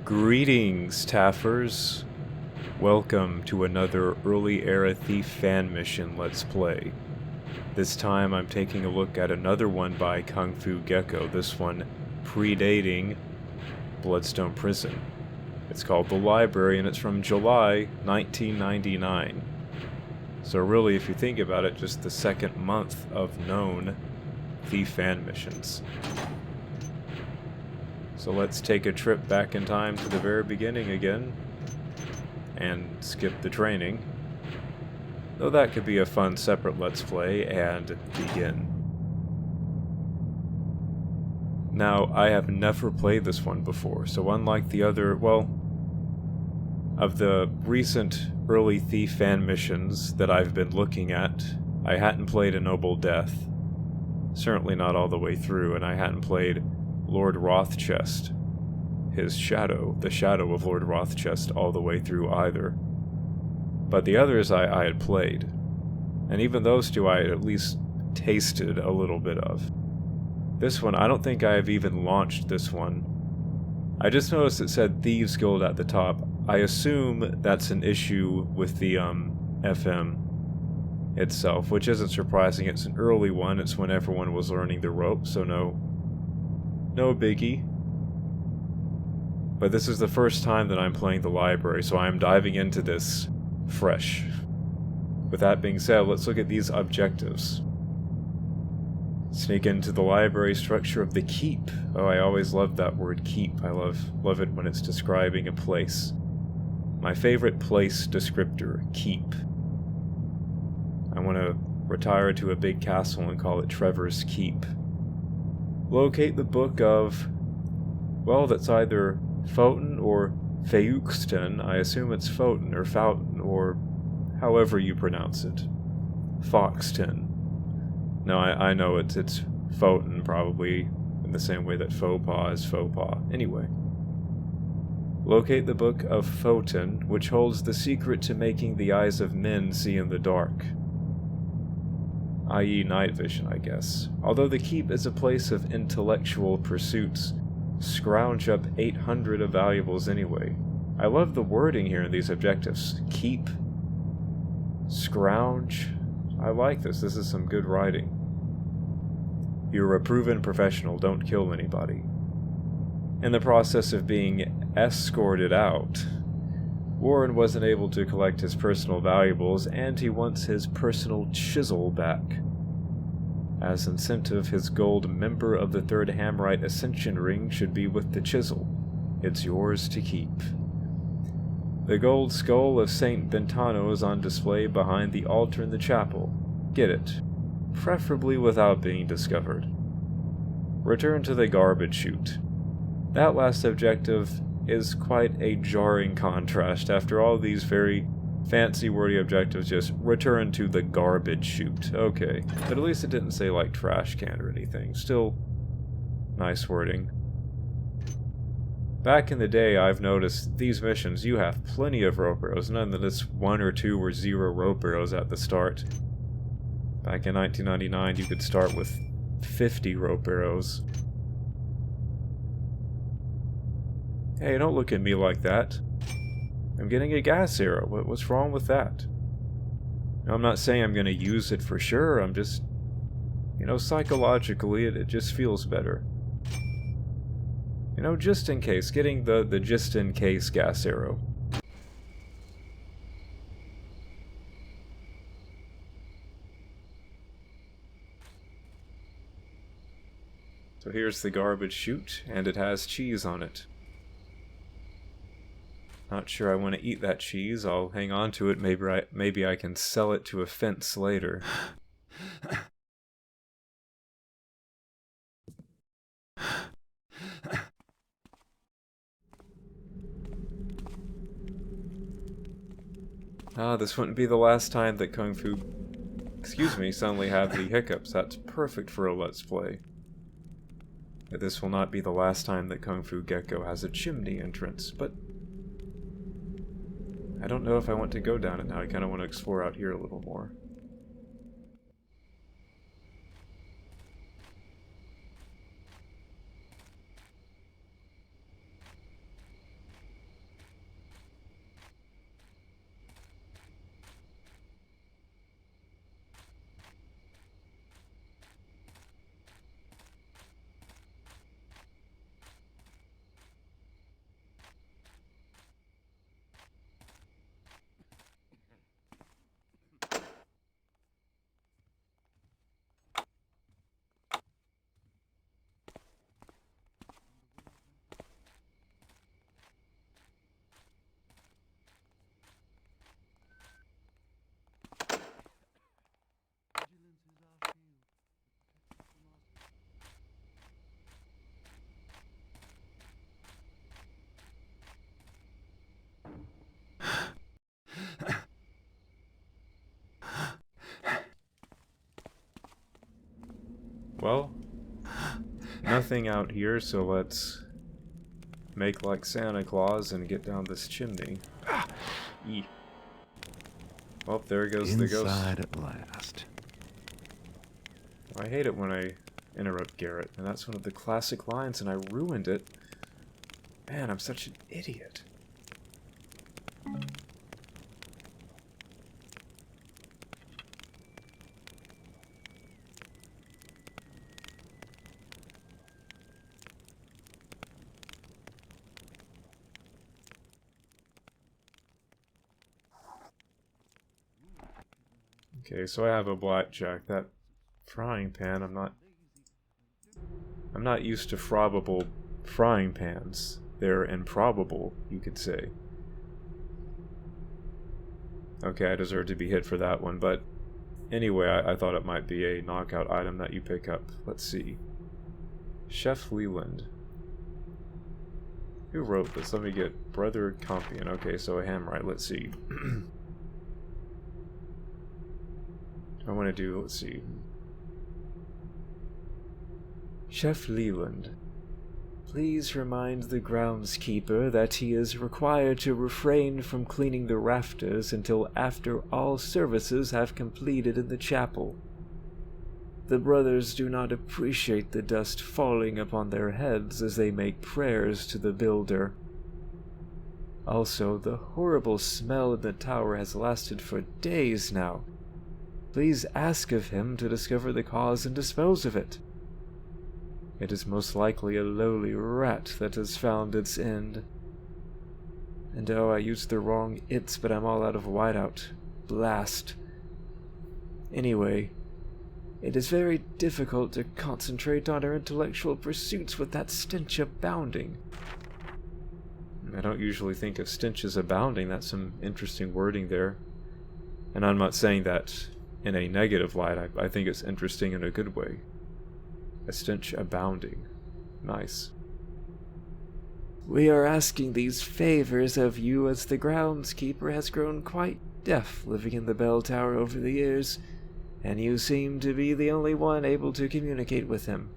Greetings, Taffers. Welcome to another early era Thief fan mission Let's Play. This time I'm taking a look at another one by Kung Fu Gecko, this one predating Bloodstone Prison. It's called The Library and it's from July 1999. So really, if you think about it, just the second month of known Thief fan missions. So let's take a trip back in time to the very beginning again, and skip the training. Though that could be a fun separate Let's Play, and begin. Now, I have never played this one before, so unlike the other, well, of the recent early Thief fan missions that I've been looking at, I hadn't played A Noble Death. Certainly not all the way through, and I hadn't played Lord Rothchest, his shadow, the shadow of Lord Rothchest, all the way through either. But the others I had played, and even those two I had at least tasted a little bit of. This one, I don't think I have even launched this one. I just noticed it said Thieves Guild at the top. I assume that's an issue with the FM itself, which isn't surprising. It's an early one, it's when everyone was learning the ropes, so no biggie. But this is the first time that I'm playing the library, so I'm diving into this fresh. With that being said, let's look at these objectives. Sneak into the library structure of the keep. Oh, I always loved that word, keep. I love it when it's describing a place. My favorite place descriptor, keep. I want to retire to a big castle and call it Trevor's Keep. Locate the book of, well, that's either Fountain or Feuxton. I assume it's Fountain or Fountain or however you pronounce it. Foxton. No, I know it's Fountain, probably in the same way that faux pas is faux pas. Anyway. Locate the book of Fountain, which holds the secret to making the eyes of men see in the dark. I.e. night vision, I guess. Although the keep is a place of intellectual pursuits, scrounge up 800 of valuables anyway. I love the wording here in these objectives. Keep. Scrounge. I like this. This is some good writing. You're a proven professional. Don't kill anybody. In the process of being escorted out, Warren wasn't able to collect his personal valuables, and he wants his personal chisel back. As incentive, his gold Member of the Third Hammerite Ascension ring should be with the chisel. It's yours to keep. The gold skull of Saint Bentano is on display behind the altar in the chapel. Get it. Preferably without being discovered. Return to the garbage chute. That last objective is quite a jarring contrast after all these very fancy wordy objectives. Just return to the garbage chute. Okay, but at least it didn't say like trash can or anything. Still nice wording. Back in the day, I've noticed these missions, you have plenty of rope arrows, none of this 1 or 2 or 0 rope arrows at the start. Back in 1999, you could start with 50 rope arrows. Hey, don't look at me like that. I'm getting a gas arrow. What's wrong with that? Now, I'm not saying I'm going to use it for sure. I'm just, psychologically, it just feels better. Just in case. Getting the just in case gas arrow. So here's the garbage chute, and it has cheese on it. Not sure I want to eat that cheese. I'll hang on to it. Maybe I can sell it to a fence later. This wouldn't be the last time that Kung Fu... suddenly have the hiccups. That's perfect for a Let's Play. But this will not be the last time that Kung Fu Gecko has a chimney entrance, but... I don't know if I want to go down it now. I kind of want to explore out here a little more. Well, nothing out here, so let's make like Santa Claus and get down this chimney. Eee. Oh, there goes the ghost. Inside at last. I hate it when I interrupt Garrett, and that's one of the classic lines, and I ruined it. Man, I'm such an idiot. Okay, so I have a blackjack. That frying pan, I'm not used to probable frying pans. They're improbable, you could say. Okay, I deserve to be hit for that one, but anyway, I thought it might be a knockout item that you pick up. Let's see. Chef Leland. Who wrote this? Let me get Brother Compion. Okay, so a handwrite. Let's see. I want to do, let's see. Chef Leland, please remind the groundskeeper that he is required to refrain from cleaning the rafters until after all services have completed in the chapel. The brothers do not appreciate the dust falling upon their heads as they make prayers to the builder. Also, the horrible smell in the tower has lasted for days now. Please ask of him to discover the cause and dispose of it. It is most likely a lowly rat that has found its end. And oh, I used the wrong its, but I'm all out of whiteout. Blast. Anyway, it is very difficult to concentrate on our intellectual pursuits with that stench abounding. I don't usually think of stench as abounding. That's some interesting wording there. And I'm not saying that in a negative light. I think it's interesting in a good way. A stench abounding. Nice. We are asking these favors of you as the groundskeeper has grown quite deaf living in the bell tower over the years, and you seem to be the only one able to communicate with him.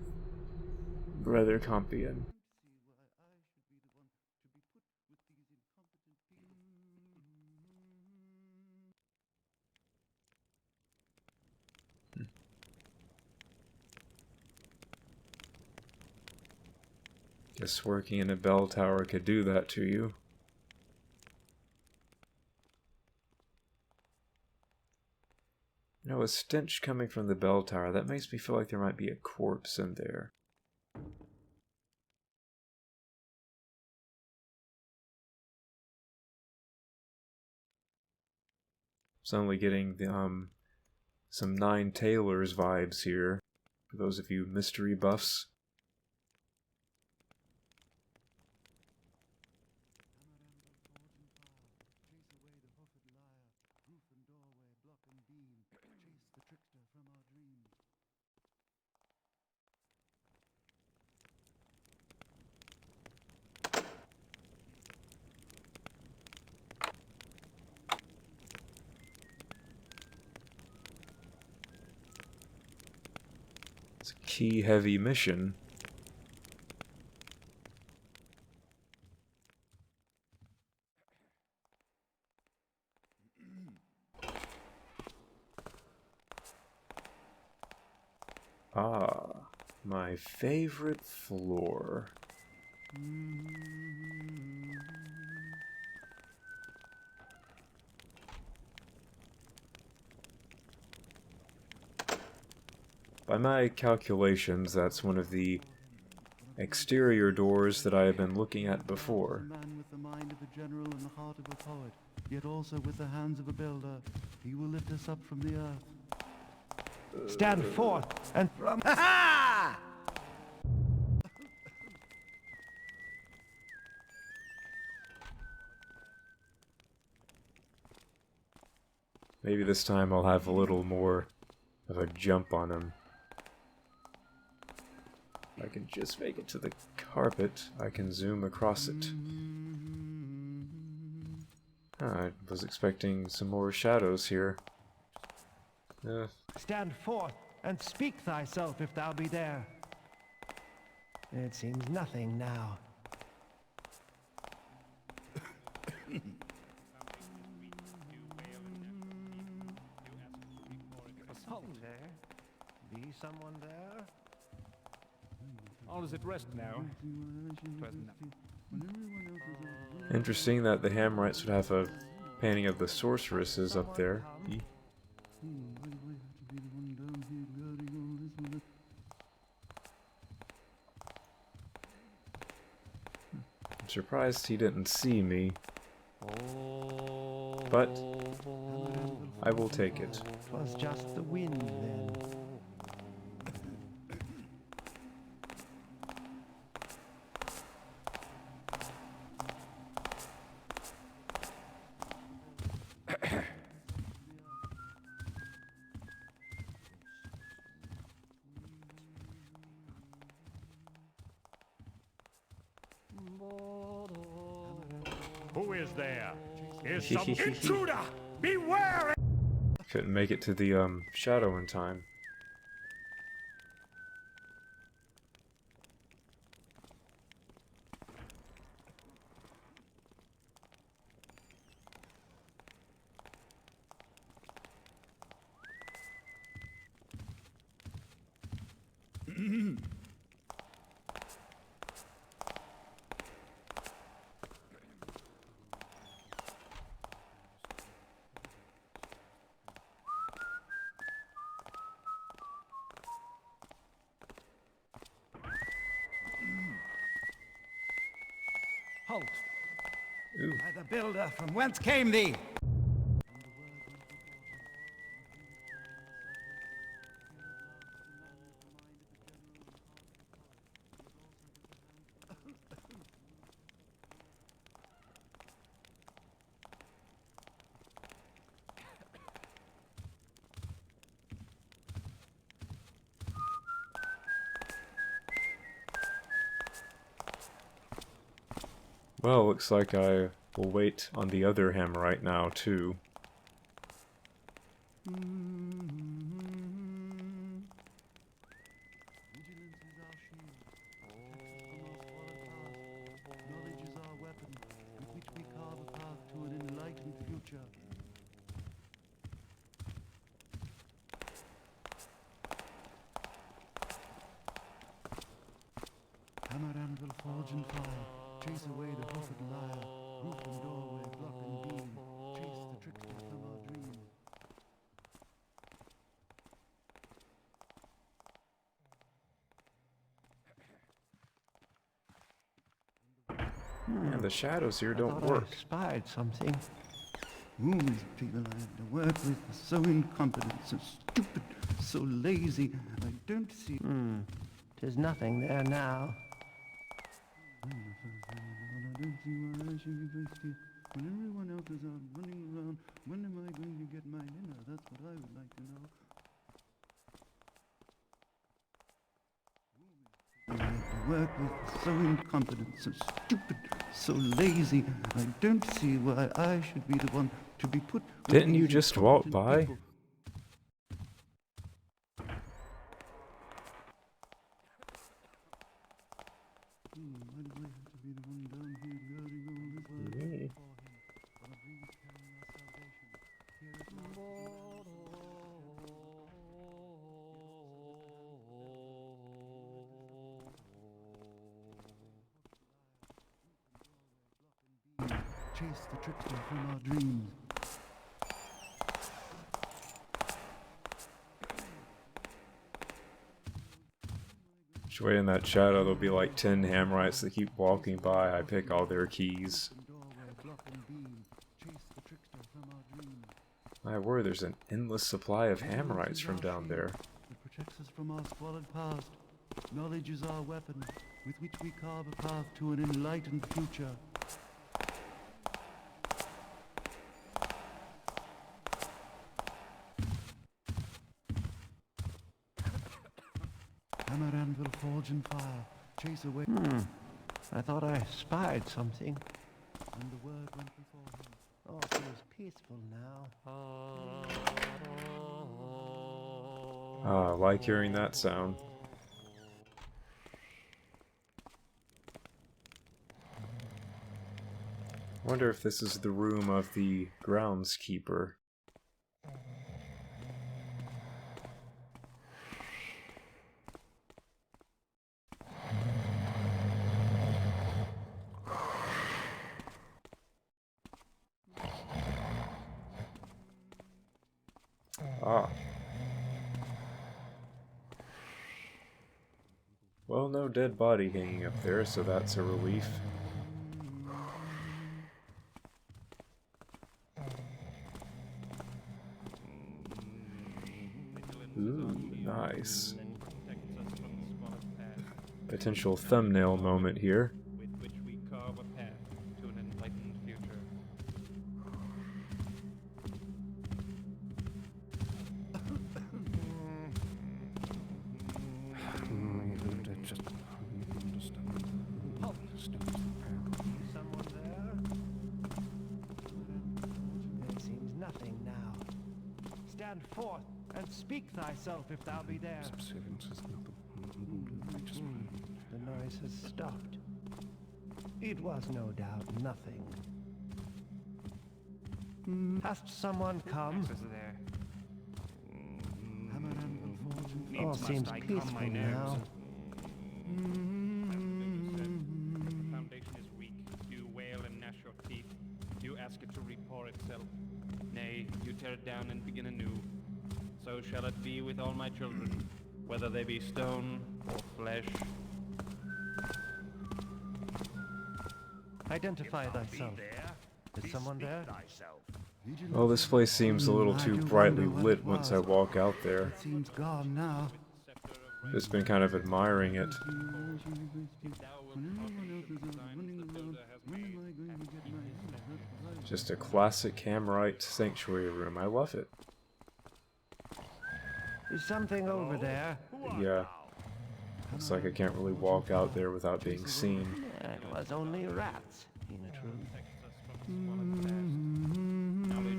Brother Compion. Guess working in a bell tower could do that to you. A stench coming from the bell tower. That makes me feel like there might be a corpse in there. Suddenly getting the, some Nine Tailors vibes here. For those of you mystery buffs. It's a key heavy mission. Ah, my favorite floor. By my calculations, that's one of the exterior doors that I have been looking at before. Man with the mind of a general and the heart of a poet, yet also with the hands of a builder, he will lift us up from the earth. Stand forth and from. Maybe this time I'll have a little more of a jump on him. If I can just make it to the carpet, I can zoom across it. I was expecting some more shadows here. Stand forth and speak thyself if thou be there. It seems nothing now. Halt, Be someone there? All is at rest now. 'Twas Interesting that the Hammerites would have a painting of the sorceresses up there. I'm surprised he didn't see me, but I will take it. 'Twas just the wind then. Who is there? Is some intruder! Beware! Couldn't make it to the shadow in time. Halt! Ooh. By the builder, from whence came thee? Well, looks like I will wait on the other Hammerite now, too. Vigilance is our shield. Knowledge is our weapon, with which we carve a path to an enlightened future. Hammer, anvil, forge, and fire. Chase away the hoofed liar. Roof and doorway, block and beam. Chase the trickster from our dream. And the shadows here don't I work. spied something. These people I have to work with are so incompetent, so stupid, so lazy. I don't see. There's nothing there now. I don't see why I should be placed here. When everyone else is out running around, when am I going to get my dinner? That's what I would like to know. I have to work with so incompetent, so stupid, so lazy. I don't see why I should be the one to be put. with Didn't you these just walk incompetent by? people. Why do I have to be the one down here guarding all this while I wait for him? On a breeze carrying our salvation. Here at last. Chase the trickster from our dreams. Just wait in that shadow, there'll be like 10 Hammerites that keep walking by. I pick all their keys. My word, there's an endless supply of Hammerites from down there. It protects us from our squalid past. Knowledge is our weapon, with which we carve a path to an enlightened future. Hammer, anvil, forge, and fire. Chase away. I thought I spied something. And the word went before him. Oh, it feels peaceful now. Ah, I like hearing that sound. Wonder if this is the room of the groundskeeper. Ah. Well, no dead body hanging up there, so that's a relief. Ooh, nice. Potential thumbnail moment here. With which we carve a path to an enlightened future. Someone there? There seems nothing now. Stand forth and speak thyself if thou be there. The noise has stopped. It was no doubt nothing. Hast someone come? There. All seems peaceful now. The foundation is weak. You wail and gnash your teeth. You ask it to repair itself. Nay, you tear it down and begin anew. So shall it be with all my children, whether they be stone or flesh. Identify thyself. Is someone there? Well, this place seems a little too brightly lit once I walk out there. It seems gone now. Just been kind of admiring it. Just a classic Hammerite sanctuary room. I love it. Is something over there? Yeah. Looks like I can't really walk out there without being seen. It was only rats, in a truth.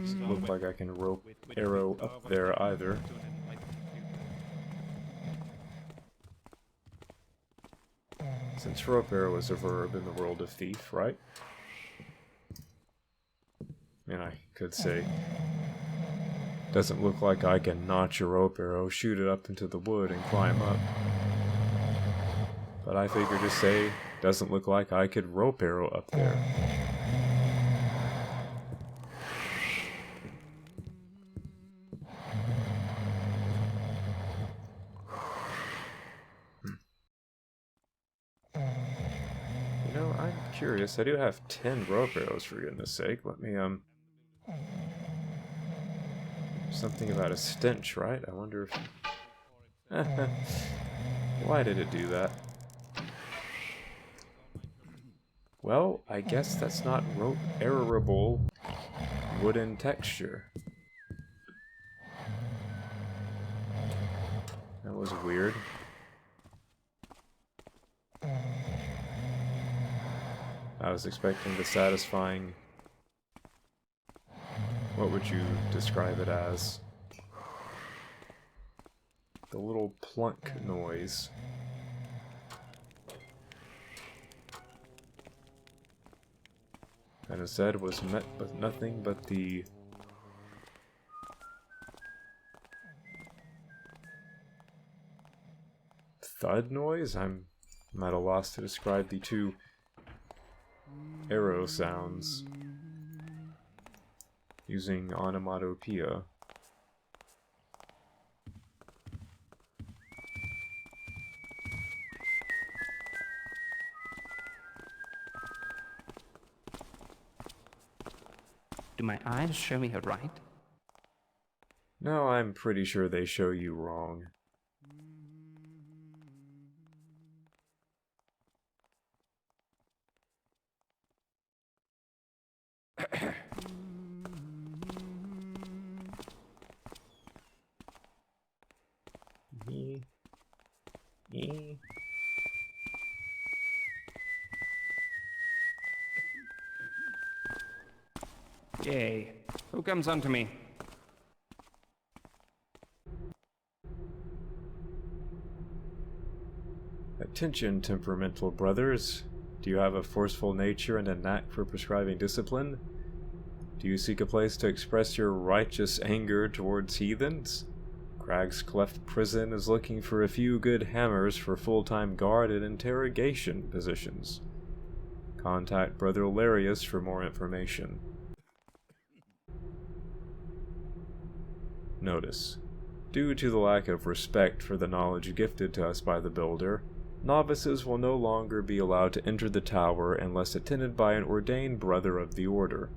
Doesn't look like I can rope arrow up there either. Since rope arrow is a verb in the world of Thief, right? And I could say, doesn't look like I can notch a rope arrow, shoot it up into the wood, and climb up. But I figured to say, doesn't look like I could rope arrow up there. You know, I'm curious. I do have 10 rope arrows for goodness sake. Let me, something about a stench, right? I wonder if... Why did it do that? Well, I guess that's not rope arrowable wooden texture. That was weird. I was expecting the satisfying... What would you describe it as? The little plunk noise. And instead was met with nothing but the thud noise? I'm at a loss to describe the two arrow sounds using onomatopoeia. Do my eyes show me right? No, I'm pretty sure they show you wrong. Yay. Who comes unto me? Attention, temperamental brothers. Do you have a forceful nature and a knack for prescribing discipline? Do you seek a place to express your righteous anger towards heathens? Crag's Cleft Prison is looking for a few good hammers for full-time guard and interrogation positions. Contact Brother Larius for more information. Notice: due to the lack of respect for the knowledge gifted to us by the Builder, novices will no longer be allowed to enter the tower unless attended by an ordained brother of the Order.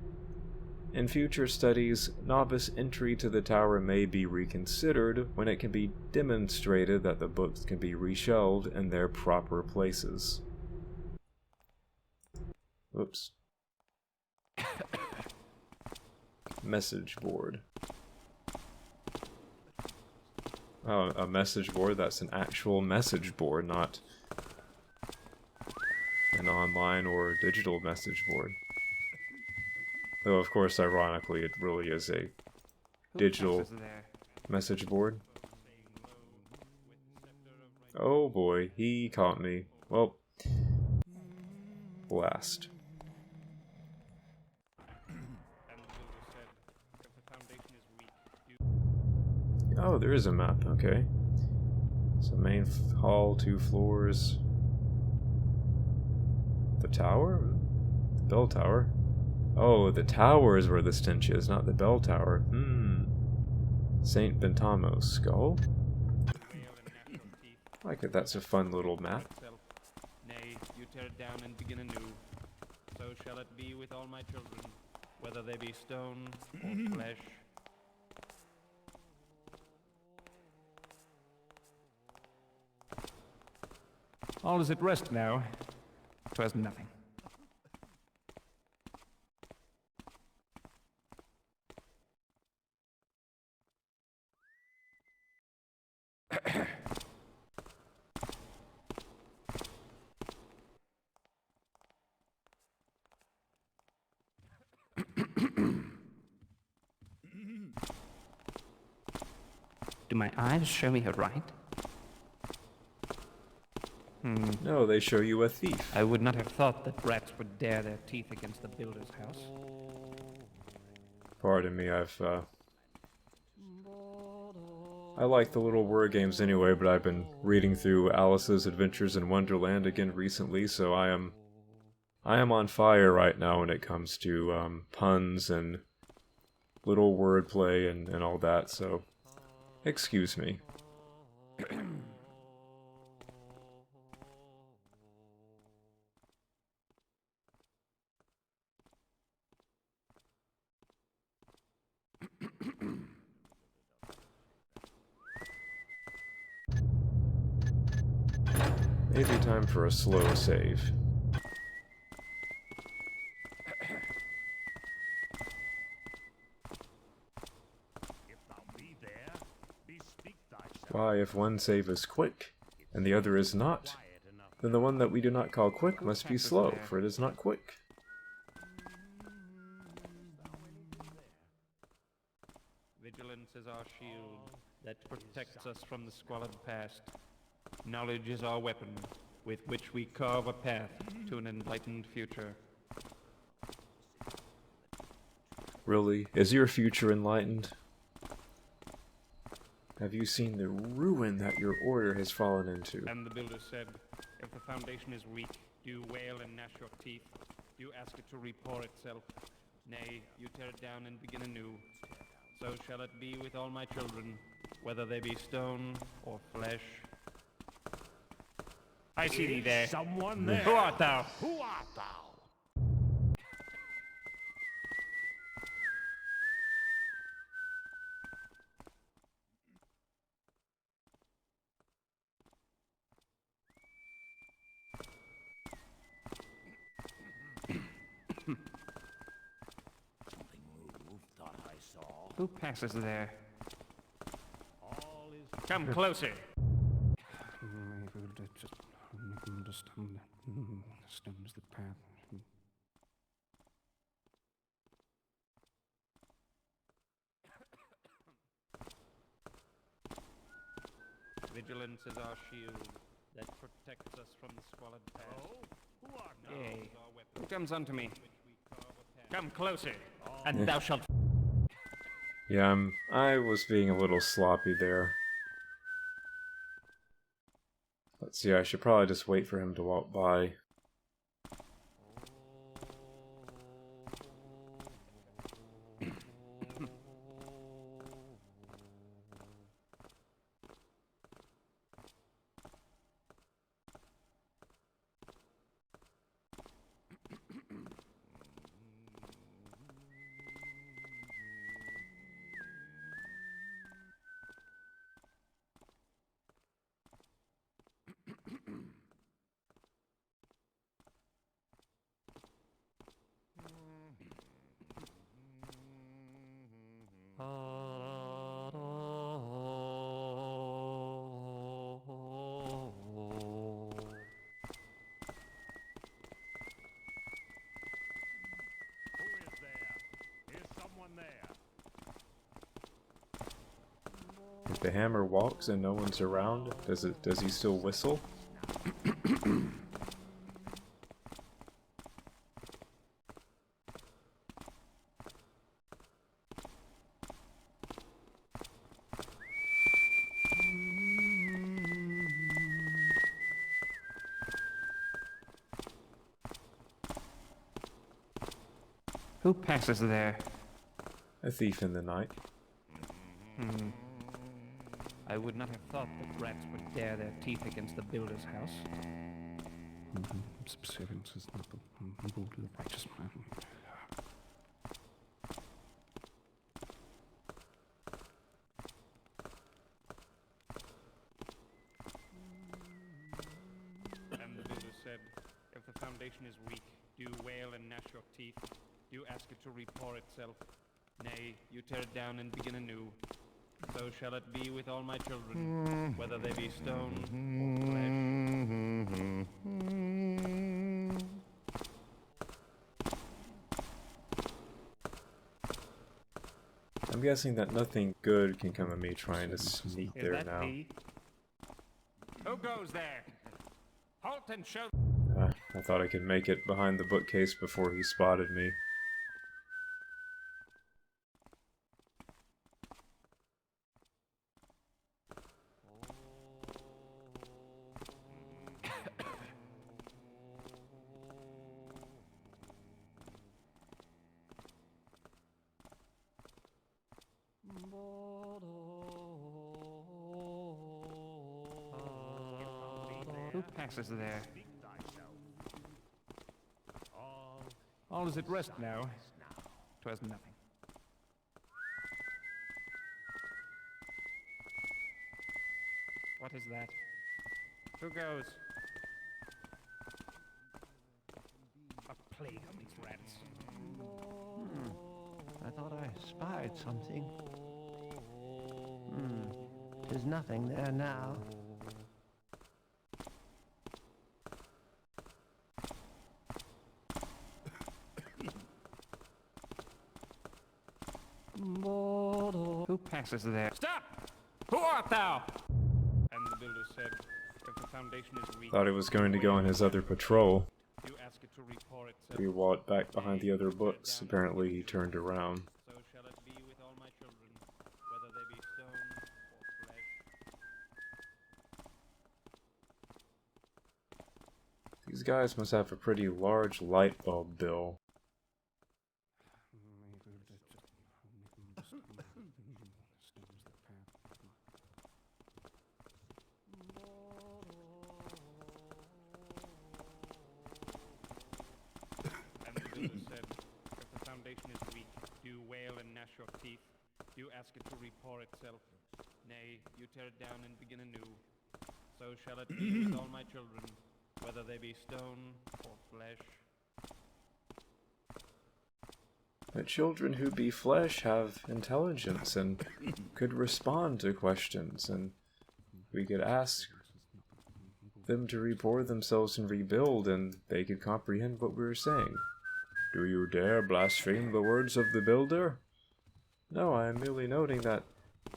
In future studies, novice entry to the tower may be reconsidered when it can be demonstrated that the books can be reshelved in their proper places. Oops. Message board. Oh, a message board? That's an actual message board, not an online or digital message board. Though, of course, ironically, it really is a digital message board. Oh boy, he caught me. Well, blast. Oh, there is a map, okay. So main hall, 2 floors. The tower? The bell tower? Oh, the tower is where the stench is, not the bell tower. Saint Bentamo's skull? I like it, that's a fun little map. Nay, you tear it down and begin anew. So shall it be with all my children, whether they be stone or flesh. All is at rest now. 'Twas nothing. Do my eyes show me right? No, they show you a thief. I would not have thought that rats would dare their teeth against the builder's house. Pardon me, I like the little word games anyway, but I've been reading through Alice's Adventures in Wonderland again recently, so I am on fire right now when it comes to puns and little wordplay and all that, so excuse me. Maybe time for a slow save. Why, if one save is quick, and the other is not, then the one that we do not call quick must be slow, for it is not quick. Vigilance is our shield that protects us from the squalid past. Knowledge is our weapon with which we carve a path to an enlightened future. Really? Is your future enlightened? Have you seen the ruin that your order has fallen into? And the builder said, if the foundation is weak, do you wail and gnash your teeth? Do you ask it to repair itself? Nay, you tear it down and begin anew. So shall it be with all my children, whether they be stone or flesh. I see thee there. Someone there. Who art thou? Who art thou? Something moved, thought I saw. Who passes there? All is Come closer. Stones the path. Vigilance is our shield that protects protects us from the squalid past. Who art thou? Yay. Our Who weapons, comes unto me? which we carve upon. Come closer, and thou shalt. Yeah, I was being a little sloppy there. Let's see, I should probably just wait for him to walk by. Who is there? Is someone there? If the hammer walks and no one's around, does he still whistle? Who passes there? A thief in the night. I would not have thought that rats would dare their teeth against the builder's house. Subservience is not the rule of the righteous man. And the builder said, if the foundation is weak, do wail and gnash your teeth. Do ask it to repair itself. Nay, you tear it down and begin anew. So shall it be with all my children, whether they be stone or flesh. I'm guessing that nothing good can come of me trying to sneak Is there that now. thee? Who goes there? Halt and show. I thought I could make it behind the bookcase before he spotted me. Who passes there? Speak thyself. All is at rest now. 'Twas nothing. What is that? Who goes? A plague on these rats. I thought I spied something. 'Tis nothing there now. Who passes there? Stop! Who art thou? And the builder said, if the foundation is weak, Thought he was going to go on his other patrol. do ask it to repair itself. He walked back behind the other books. Apparently he turned around. So shall it be with all my children, whether they be stone or flesh. These guys must have a pretty large light bulb bill. And the builder said, if the foundation is weak, do wail and gnash your teeth. Do ask it to repair itself. Nay, you tear it down and begin anew. So shall it be with all my children, whether they be stone or flesh. The children who be flesh have intelligence and could respond to questions, and we could ask them to repair themselves and rebuild, and they could comprehend what we were saying. Do you dare blaspheme the words of the builder? No, I am merely noting that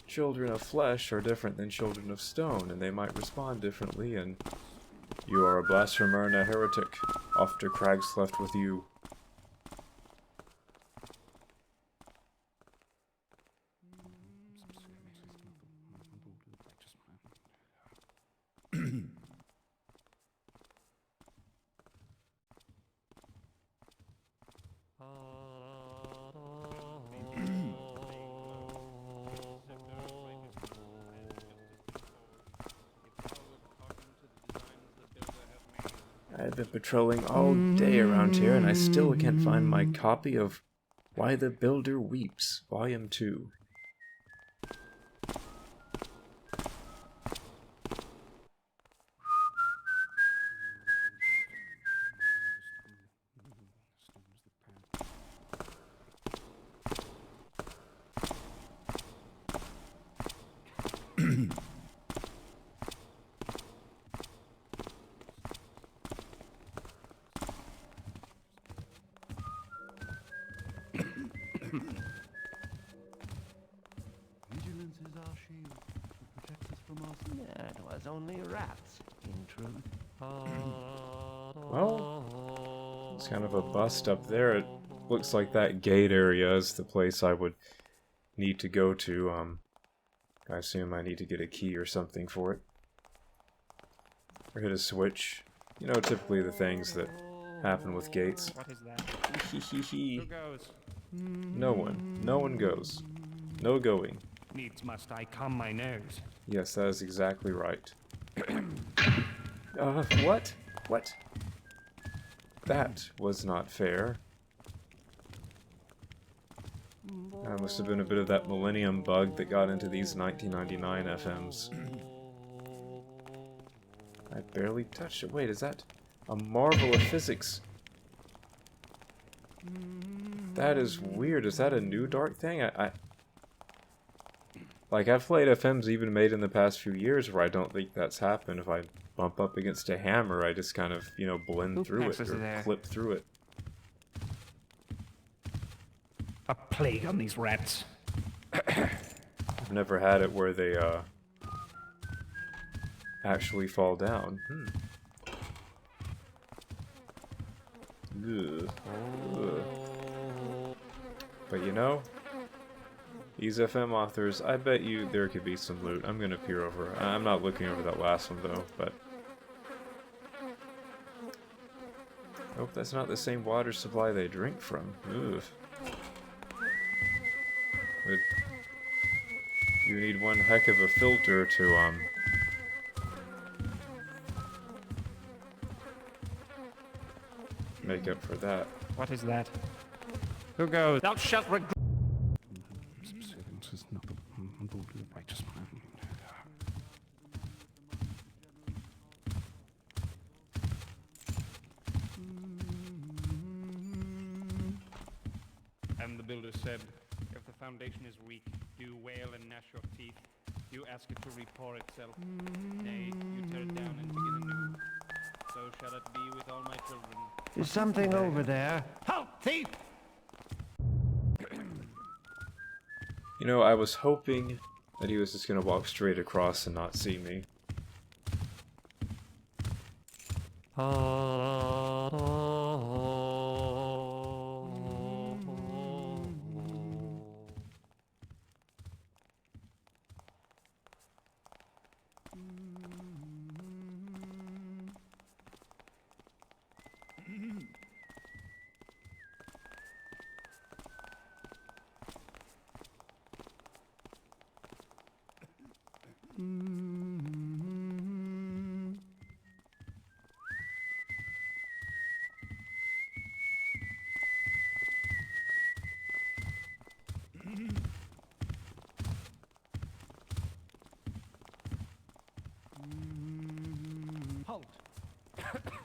children of flesh are different than children of stone, and they might respond differently, and You are a blasphemer and a heretic. Off to Crag's left with you. I've been patrolling all day around here, and I still can't find my copy of Why the Builder Weeps, Volume 2. Vigilance is our shield to protect us from us. It was only rats, in truth. Well, it's kind of a bust up there. It looks like that gate area is the place I would need to go to. I assume I need to get a key or something for it. Or hit a switch. You know, typically the things that happen with gates. What is that? Hehehe. Who goes? No one. No one goes. No going. Needs must I calm my nerves. Yes, that is exactly right. What? What? That was not fair. That must have been a bit of that Millennium bug that got into these 1999 FMs. I barely touched it. Wait, is that a marvel of physics? That is weird. Is that a new dark thing? Like, I've played FMs even made in the past few years where I don't think that's happened. If I bump up against a hammer, I just kind of, you know, blend through it or clip through it. A plague on these rats. I've never had it where they, actually fall down. Ugh. Ugh. But you know, these FM authors, I bet you there could be some loot. I'm gonna peer over. I'm not looking over that last one though, but... Hope that's not the same water supply they drink from. Ugh. But you need one heck of a filter to, make up for that. What is that? Who goes? Thou shalt regret. And the builder said, if the foundation is weak, you wail and gnash your teeth. You ask it to repair itself. Nay, you tear it down and begin anew. So shall it be with all my children. There's something over there. Halt, thief! You know, I was hoping that he was just gonna walk straight across and not see me. Halt!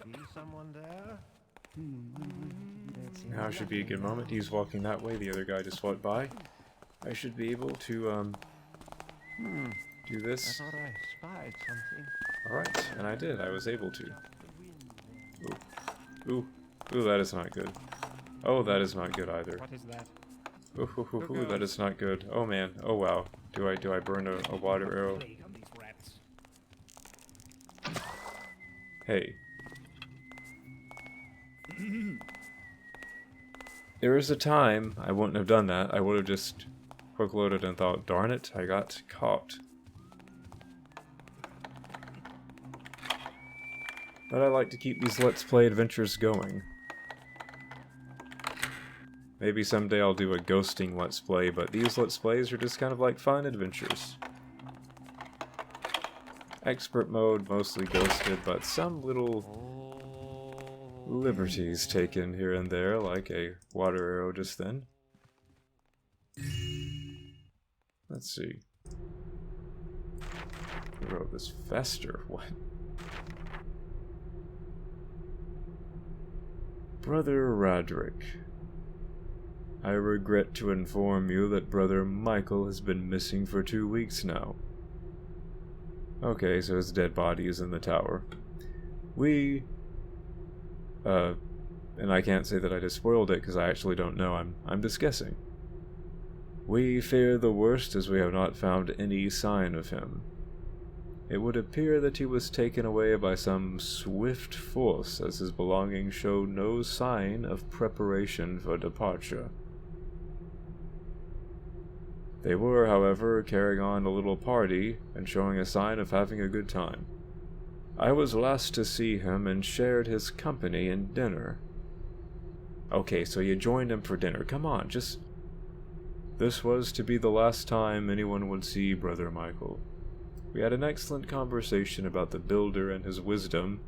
See someone there? Now should be a good moment. He's walking that way, the other guy just walked by. I should be able to, do I this. thought I spied something. Alright, and I did. I was able to. Ooh. Ooh. Ooh, that is not good. Oh, that is not good either. What is that? Ooh, ooh, ooh, ooh, that is not good. Oh man. Oh wow. Do I burn a water arrow? Plague on these rats. Hey. There was a time I wouldn't have done that. I would have just quick loaded and thought, darn it, I got caught. But I like to keep these Let's Play adventures going. Maybe someday I'll do a ghosting Let's Play, but these Let's Plays are just kind of like fun adventures. Expert mode, mostly ghosted, but some little liberties taken here and there, like a water arrow just then. Let's see. Who wrote this? Fester? What? Brother Roderick. I regret to inform you that Brother Michael has been missing for 2 weeks now. Okay, so his dead body is in the tower. And I can't say that I just spoiled it because I actually don't know, I'm just guessing. We fear the worst as we have not found any sign of him. It would appear that he was taken away by some swift force as his belongings showed no sign of preparation for departure. They were, however, carrying on a little party and showing a sign of having a good time. I was last to see him and shared his company in dinner. Okay, so you joined him for dinner. Come on, just... This was to be the last time anyone would see Brother Michael. We had an excellent conversation about the builder and his wisdom.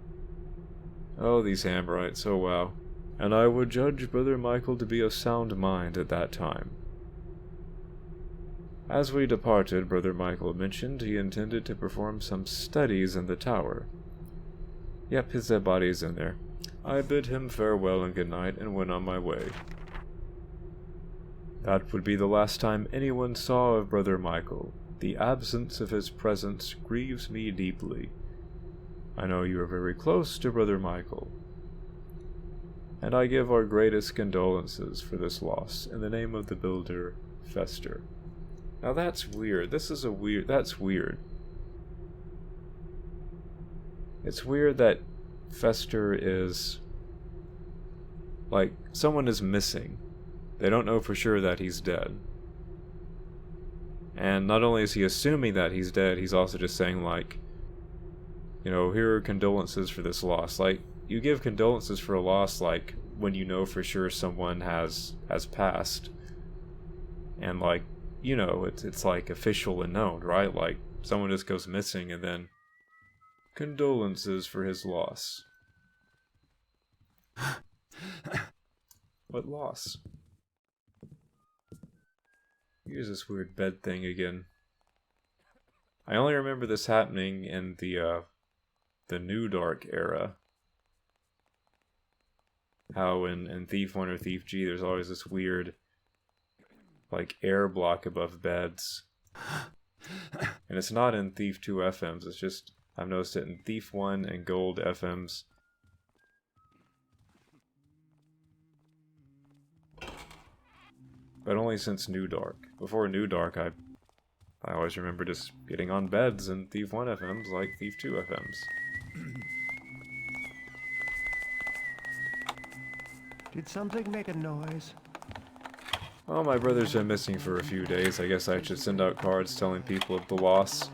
Oh, these Hammerites, oh wow. And I would judge Brother Michael to be of sound mind at that time. As we departed, Brother Michael mentioned he intended to perform some studies in the tower. Yep, his dead body is in there. I bid him farewell and good night and went on my way. That would be the last time anyone saw of Brother Michael. The absence of his presence grieves me deeply. I know you are very close to Brother Michael, and I give our greatest condolences for this loss in the name of the builder, Fester. Now that's weird. That's weird. It's weird that Fester is... like, someone is missing. They don't know for sure that he's dead. And not only is he assuming that he's dead, he's also just saying, like, you know, here are condolences for this loss. Like, you give condolences for a loss, like, when you know for sure someone has passed. And, like, you know, it's like official and known, right? Like, someone just goes missing and then condolences for his loss. What loss? Here's this weird bed thing again. I only remember this happening in the New Dark era. How in Thief 1 or Thief G there's always this weird, like, air block above beds. And it's not in Thief 2 FMs, it's just, I've noticed it in Thief 1 and Gold FMs. But only since New Dark. Before New Dark, I always remember just getting on beds in Thief 1 FMs like Thief 2 FMs. Did something make a noise? Well, my brother's been missing for a few days. I guess I should send out cards telling people of the loss.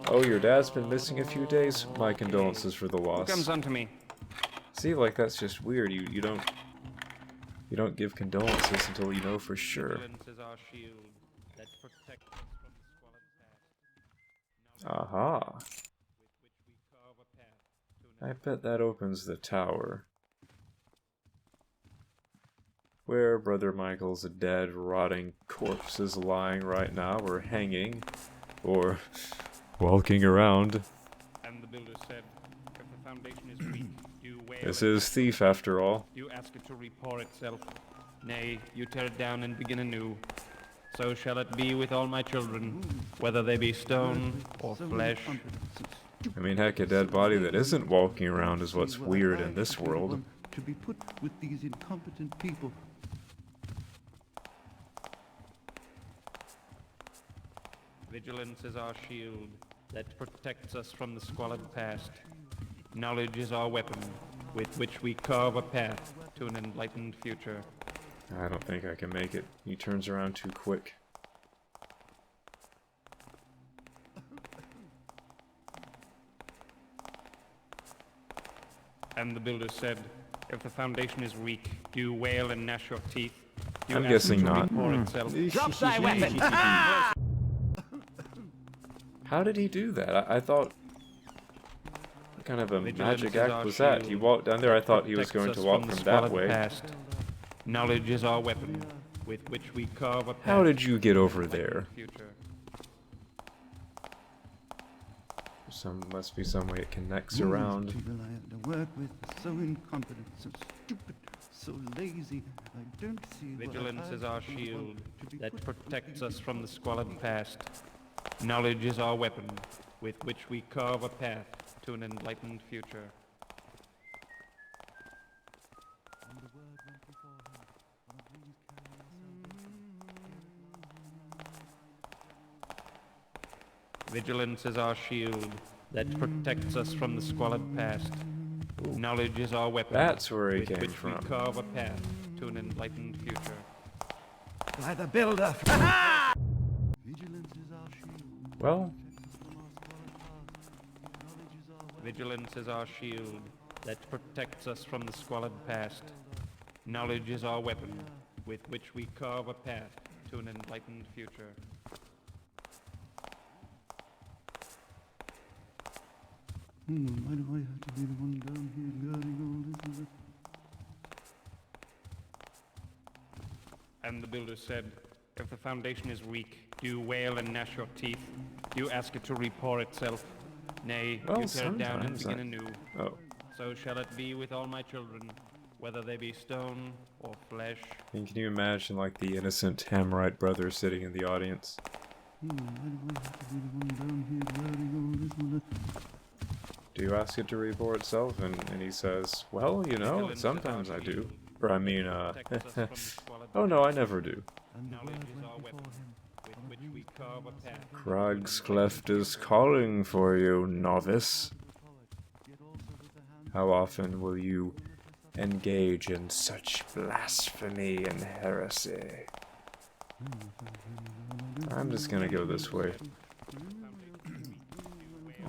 Oh, your dad's been missing a few days? My condolences for the loss. Who comes unto me? See, like, that's just weird. You don't give condolences until you know for sure. Vigilance is our shield that protects us from the squalid past. Aha. With which we carve a path to I bet that opens the tower. Where Brother Michael's dead, rotting corpse is lying right now, or hanging, or walking around. And the builder said, if the foundation is weak, do wail. This is Thief, after all. You ask it to repore itself. Nay, you tear it down and begin anew. So shall it be with all my children, whether they be stone or flesh. I mean, heck, a dead body that isn't walking around is what's weird in this world. To be put with these incompetent people. Vigilance is our shield that protects us from the squalid past. Knowledge is our weapon, with which we carve a path to an enlightened future. I don't think I can make it. He turns around too quick. And the builder said, if the foundation is weak, do you wail and gnash your teeth? Do you I'm ask guessing it to not. report itself? Drop thy weapon! How did he do that? I thought... What kind of a Vigilance magic is act our was that? He shield. walked down there, I thought he was going Protects to us walk from the from that squalid way. past. Knowledge is our weapon, with which we carve a path. How did you get over to an there? enlightened future. Must be some way it connects These around. people I have to work with are so incompetent, so stupid, so lazy. I don't see what Vigilance I is our want shield to be that put protects us from the squalid past. Knowledge is our weapon, with which we carve a path to an enlightened future. And the word went before him, one of these carry our salvation. Vigilance is our shield that protects us from the squalid past. Knowledge is our weapon, That's where he with came which from. we carve a path to an enlightened future. By the builder! Vigilance is our shield. Well, Protects us from our squalid past. Knowledge is our weapon. Vigilance is our shield that protects us from the squalid past. Knowledge is our weapon, with which we carve a path to an enlightened future. Why do I have to be the one down here learning all this and that? And the builder said, if the foundation is weak, do you wail and gnash your teeth? Do you ask it to repair itself? Nay, Well, you tear it down and sometimes begin I- anew. oh. So shall it be with all my children, whether they be stone or flesh. And can you imagine, like, the innocent Hammerite brother sitting in the audience? Why do I have to be the one down here learning all this and that? Do you ask it to reborn itself? And he says, well, you know, Vigilance is our sometimes I do. shield Or I mean, that protects us from the squalid oh no, I never do. And the Knowledge word is went our before weapon, him. with which we carve a path. Krog's Cleft is calling for you, novice. Yet also with the hand How often will you engage in such blasphemy and heresy? I'm just gonna go this way.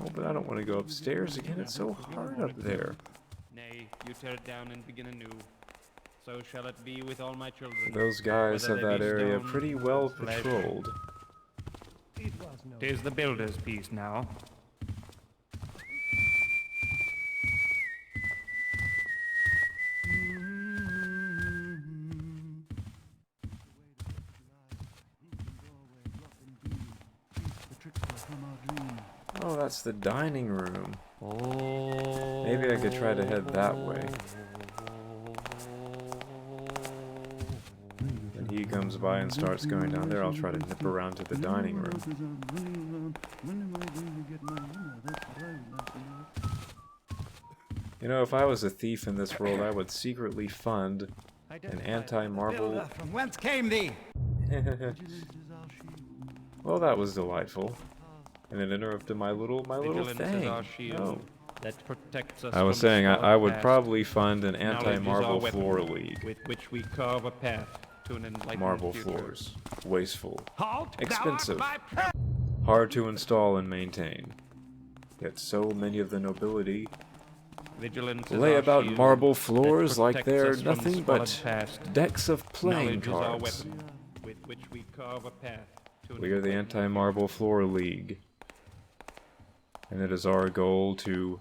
Oh, but I don't want to go upstairs again. It's so hard up there. Nay, you tear it down and begin anew. So shall it be with all my children. Those guys whether have they that be area stone, pretty well flesh. patrolled. Tis the builder's piece now. Oh, that's the dining room. Oh. Maybe I could try to head that way. When he comes by and starts going down there, I'll try to nip around to the dining room. You know, if I was a thief in this world, I would secretly fund an anti-marble... From whence came thee? Well, that was delightful. And it interrupted my little Vigilance is thing. our shield Oh. that protects us I was from the saying I squalid would past. probably fund an Knowledge is our anti-marble weapon, floor league. with which we carve a path to an enlightened Marble future. floors. Wasteful. Halt! Expensive. Thou art my Hard to install and maintain. Yet so many of the nobility Vigilance is lay our about shield marble that floors like protects they're us from the nothing squalid but past. decks of playing Knowledge is our cards. weapon, with which we carve a path to an We are the enlightened Anti-Marble Floor League. And it is our goal to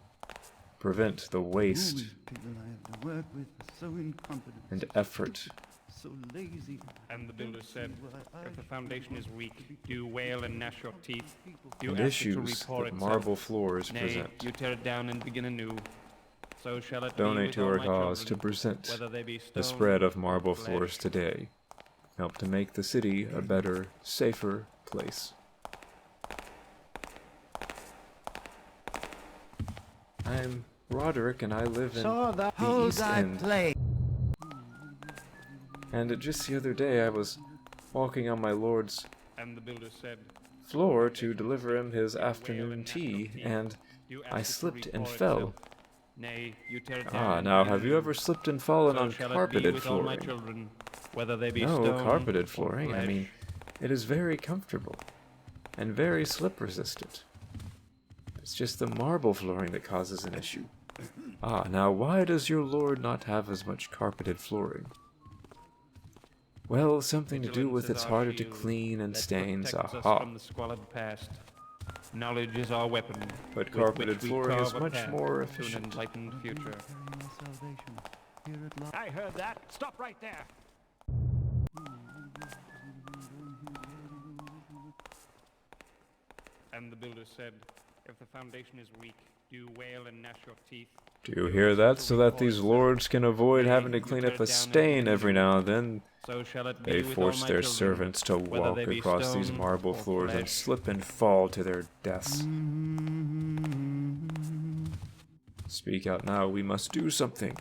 prevent the waste People I have to work with are so incompetent, and so effort. stupid, so lazy. And the builder said, Why if the foundation is weak, do you wail and gnash your teeth? Do you and ask it to issues report that itself? marble floors Nay, present. you tear it down and begin anew. So shall it be Donate with to all our my cause to children, present whether they be the stone, spread of marble flesh. floors today. Help to make the city a better, safer place. I'm Roderick and I live in the East End. And just the other day I was walking on my lord's And the builder said, floor to deliver him his afternoon tea, and I slipped and fell. Nay, you tear it Ah, down now and have you ever slipped and fallen so on shall it be carpeted with all my flooring? children, whether they be No, stone carpeted or flooring. I flesh. mean, it is very comfortable and very slip resistant. It's just the marble flooring that causes an issue. Ah, now why does your lord not have as much carpeted flooring? Well, something to do Vigilance with is it's our harder to shield clean and that stains. protects us Aha. from the squalid past. Knowledge is our weapon, But with carpeted which we flooring is carve a much path more to an efficient. enlightened future. Carry my salvation here at last. I heard that. Stop right there. And the builder said, if the foundation is weak, do wail and gnash your teeth. Do you hear that? So that these lords can avoid having to clean up a stain every now and then, So shall it be they with all force my their children, servants to whether walk they be across these stone marble or floors and flesh. slip and fall to their deaths. Speak out now, we must do something.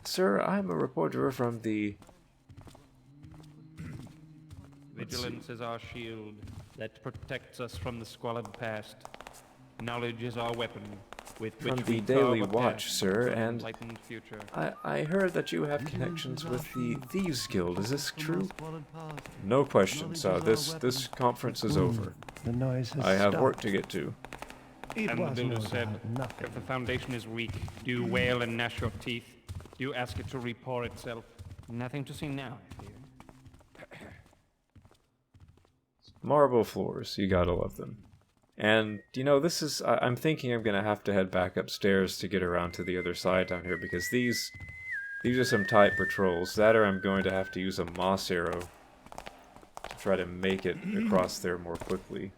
Sir, I'm a reporter from the... Vigilance is our shield that protects us from the squalid past. Knowledge is our weapon, with From which the we Daily carve a Watch, path sir, to an and enlightened future. I heard that you have connections with the Thieves Guild. Is this From my true? squalid past. No question, so Knowledge is our this weapon. conference is over. The noise has I have stopped. work to get to. It And the was builder no said, doubt nothing. if the foundation is weak, do wail and gnash your teeth. Do ask it to repour itself. Nothing to see now, I fear. Marble floors, you gotta love them. And, you know, this is... I'm thinking I'm gonna have to head back upstairs to get around to the other side down here, because these are some tight patrols. That or I'm going to have to use a moss arrow to try to make it across there more quickly.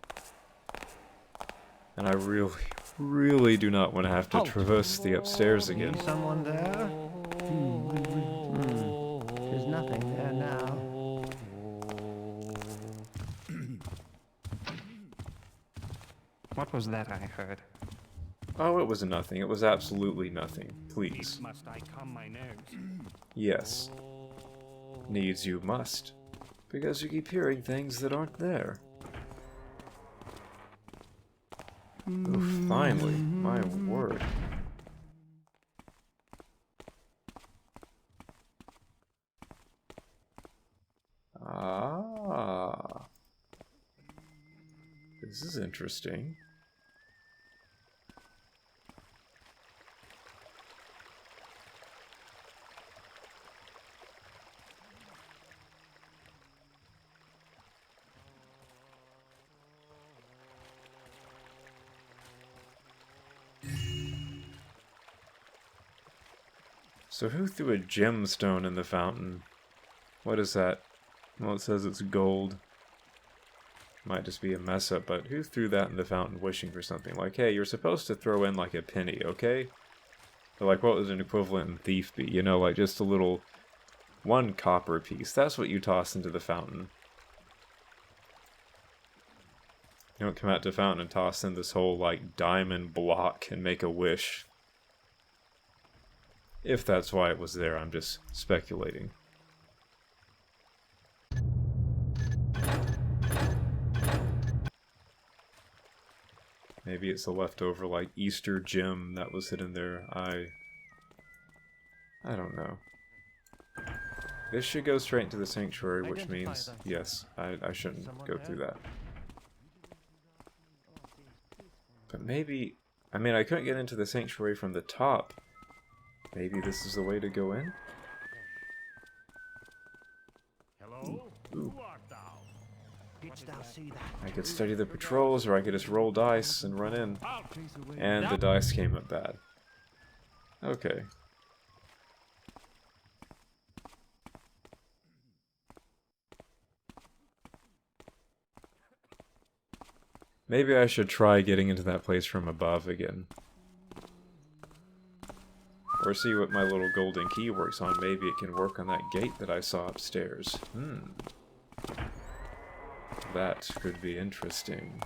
And I really, really do not want to have to Halt. traverse the upstairs again. See someone there? There's nothing there now. What was that I heard? Oh, it was nothing. It was absolutely nothing. Please. Must I calm my nerves? Yes. Needs you must. Because you keep hearing things that aren't there. Oh, finally. My word. Ah. This is interesting. So who threw a gemstone in the fountain? What is that? Well, it says it's gold. Might just be a mess up, but who threw that in the fountain wishing for something? Like, hey, you're supposed to throw in like a penny, okay? Or like, what would an equivalent in Thief be? You know, like just a little... one copper piece. That's what you toss into the fountain. You don't come out to the fountain and toss in this whole, like, diamond block and make a wish. If that's why it was there, I'm just speculating. Maybe it's a leftover, like, Easter gem that was hidden there. I don't know. This should go straight into the sanctuary, which means, yes, I shouldn't go through that. But maybe... I mean, I couldn't get into the sanctuary from the top. Maybe this is the way to go in? Hello? Who art thou? Didst thou see that? I could study the patrols, or I could just roll dice and run in. I'll Chase away. And the dice came up bad. Okay. Maybe I should try getting into that place from above again. Or see what my little golden key works on. Maybe it can work on that gate that I saw upstairs. That could be interesting.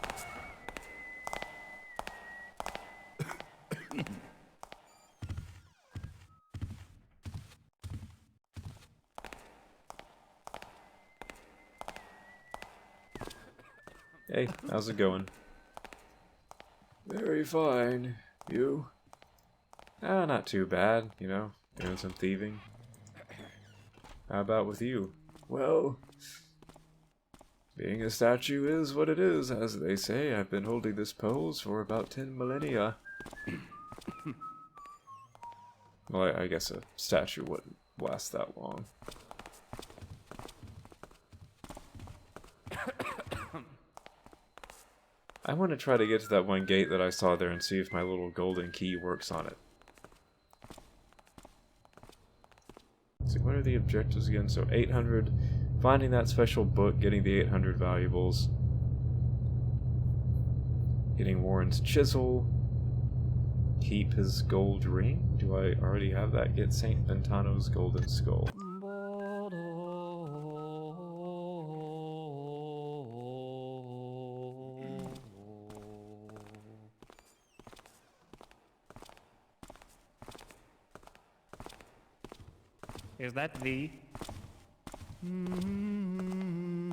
Hey, how's it going? Very fine. You? Ah, not too bad, you know, doing some thieving. How about with you? Well, being a statue is what it is, as they say. I've been holding this pose for about 10 millennia. Well, I guess a statue wouldn't last that long. I want to try to get to that one gate that I saw there and see if my little golden key works on it. Let's see, what are the objectives again? So 800, finding that special book, getting the 800 valuables, getting Warren's chisel, keep his gold ring. Do I already have that? Get Saint Ventano's golden skull. Is that thee? And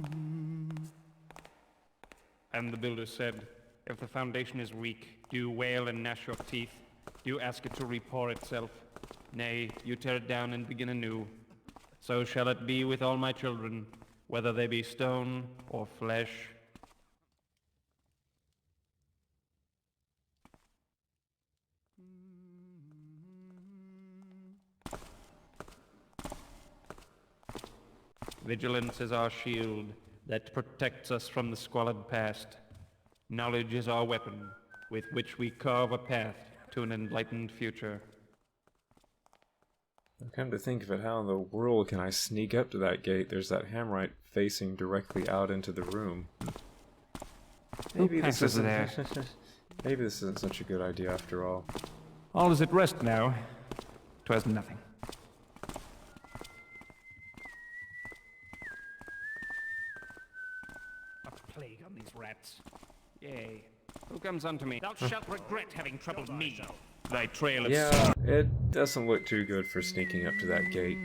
the builder said, if the foundation is weak, do you wail and gnash your teeth? Do you ask it to repair itself? Nay, you tear it down and begin anew. So shall it be with all my children, whether they be stone or flesh. Vigilance is our shield that protects us from the squalid past. Knowledge is our weapon with which we carve a path to an enlightened future. Come to think of it, how in the world can I sneak up to that gate? There's that hammerite facing directly out into the room. Maybe this isn't maybe this isn't such a good idea after all. All is at rest now. 'Twas nothing. A plague on these rats. Yea. Who comes unto me? Thou shalt regret having troubled me. Thy trail of Yeah, it doesn't look too good for sneaking up to that gate.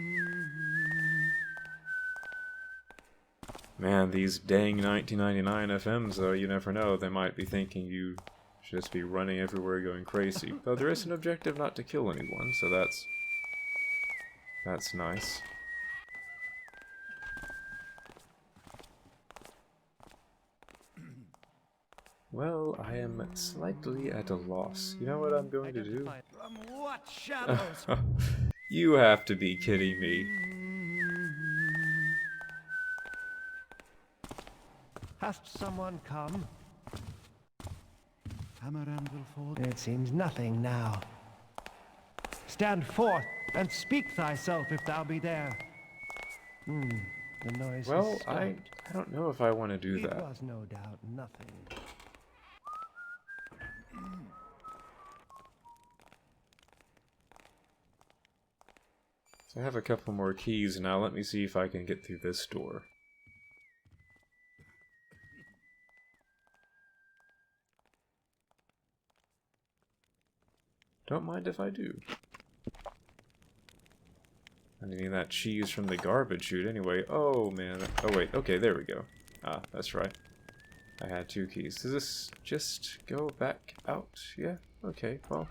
Man, these dang 1999 FMs, though, you never know. They might be thinking you should just be running everywhere going crazy. Though there is an objective not to kill anyone, so that's nice. Well, I am slightly at a loss. You know what I'm going to do? From what shadows? You have to be kidding me. Hast someone come? Amaranth will fall. It seems nothing now. Stand forth and speak thyself if thou be there. The noise Well, has stopped. I don't know if I want to do It that. was no doubt nothing. So I have a couple more keys now. Let me see if I can get through this door. Don't mind if I do. I'm needing that cheese from the garbage chute anyway. Oh man. Oh wait, okay, there we go. Ah, that's right. I had 2 keys. Does this just go back out? Yeah? Okay, well,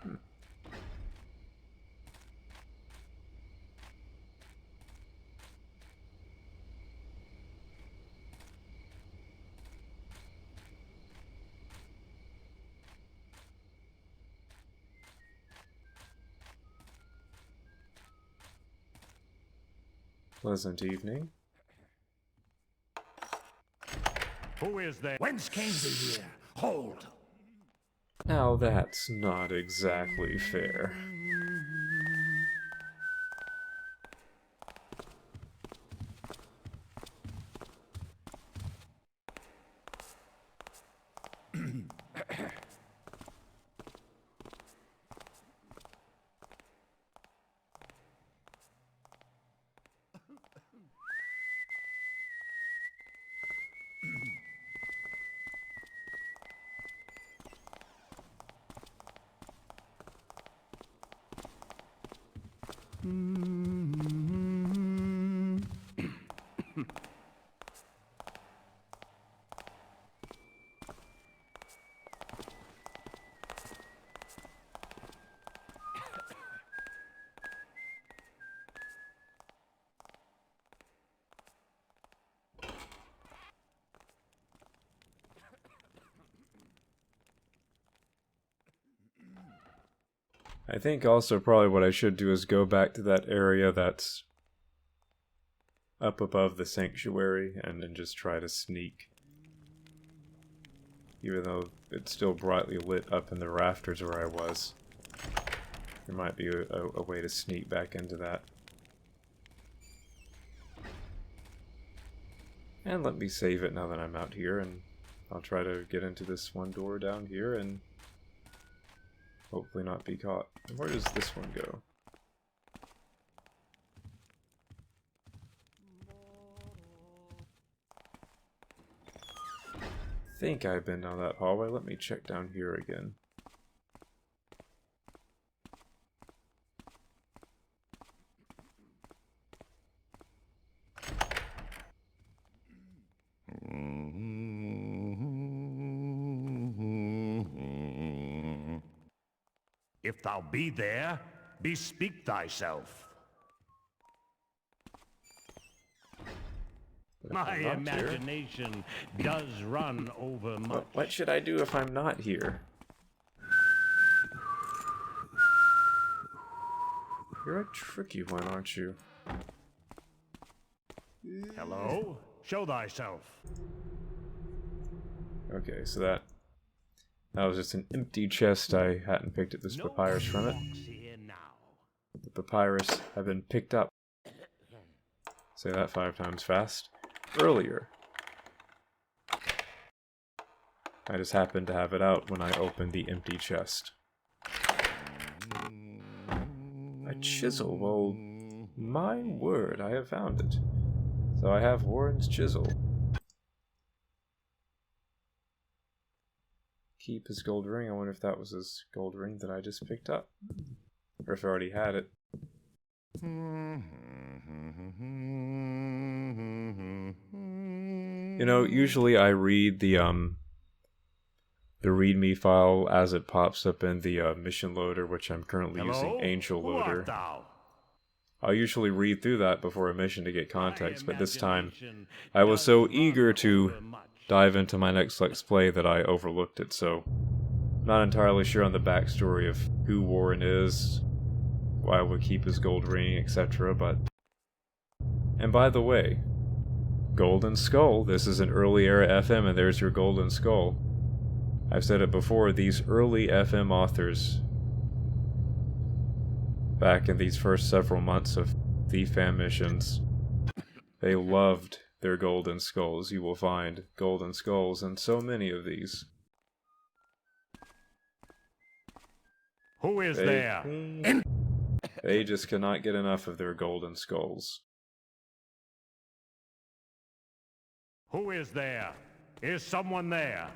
Pleasant evening. Who is there? Whence came thee here? Hold! Now that's not exactly fair. I think also probably what I should do is go back to that area that's up above the sanctuary and then just try to sneak. Even though it's still brightly lit up in the rafters where I was. There might be a way to sneak back into that. And let me save it now that I'm out here, and I'll try to get into this one door down here and hopefully not be caught. Where does this one go? I think I've been down that hallway. Let me check down here again. If thou be there, bespeak thyself. My imagination does run over much. What should I do if I'm not here? You're a tricky one, aren't you? Hello? Show thyself. Okay, so that was just an empty chest. I hadn't picked up this papyrus from it. The papyrus had been picked up. Say that 5 times fast. Earlier. I just happened to have it out when I opened the empty chest. A chisel. Well, my word, I have found it. So I have Warren's chisel. Keep his gold ring. I wonder if that was his gold ring that I just picked up. Or if I already had it. You know, usually I read the README file as it pops up in the mission loader, which I'm currently using Angel Who art Loader. thou? I'll usually read through that before a mission to get context, but this time I was so eager to dive into my next Let's Play that I overlooked it, so not entirely sure on the backstory of who Warren is, why I would keep his gold ring, etc., but... And by the way, Golden Skull, this is an early era FM and there's your Golden Skull. I've said it before, these early FM authors, back in these first several months of Thief fan missions, they loved their Golden Skulls. You will find Golden Skulls in so many of these. Who is there? They just cannot get enough of their Golden Skulls. Who is there? Is someone there?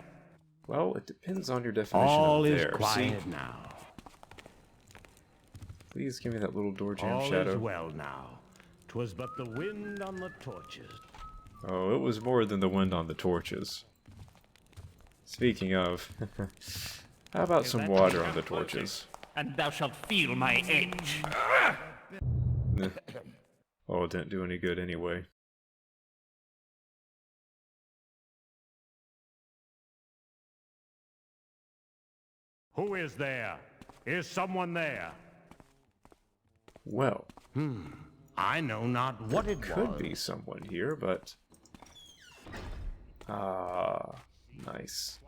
Well, it depends on your definition All of is there. quiet See? now. Please give me that little door jam All shadow. is well now. 'Twas but the wind on the torches. Oh, it was more than the wind on the torches. Speaking of, how about some water on the torches? And thou shalt feel my edge. Oh, it didn't do any good anyway. Who is there? Is someone there? Well, I know not what it could was. be someone here, but... Ah, nice.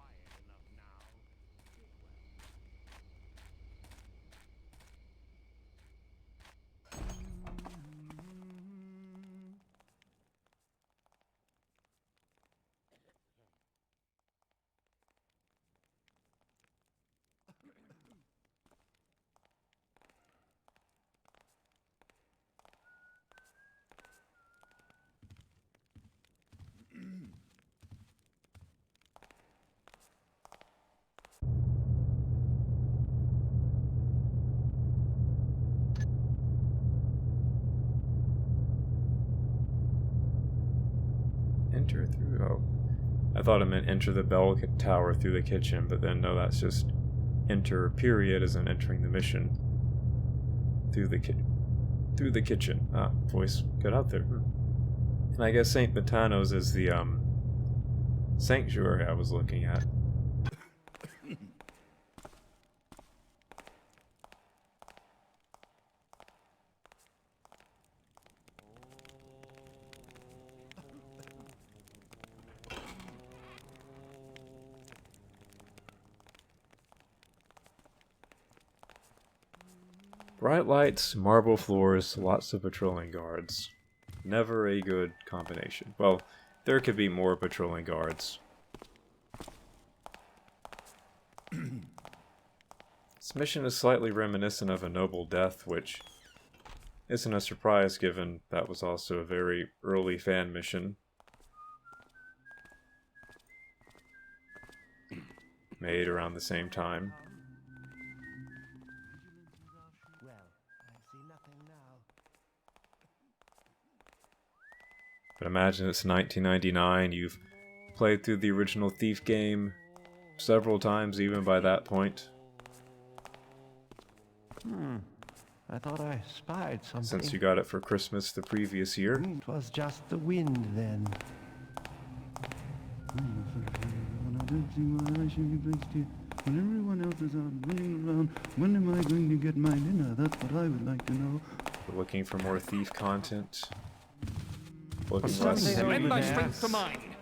Enter through... Oh. I thought it meant enter the bell tower through the kitchen, but then no, that's just enter period as in entering the mission. Through the kitchen. Ah, voice got out there. And I guess St. Botano's is the, sanctuary I was looking at. Bright lights, marble floors, lots of patrolling guards. Never a good combination. Well, there could be more patrolling guards. This mission is slightly reminiscent of A Noble Death, which isn't a surprise given that was also a very early fan mission. Made around the same time. Well, I see nothing now. But imagine it's 1999, you've played through the original Thief game several times even by that point. I thought I spied something. Since you got it for Christmas the previous year. It was just the wind then. When everyone else is out running around, when am I going to get my dinner? That's what I would like to know. We're looking for more Thief content. Looking Lend thy Less, strength to mine.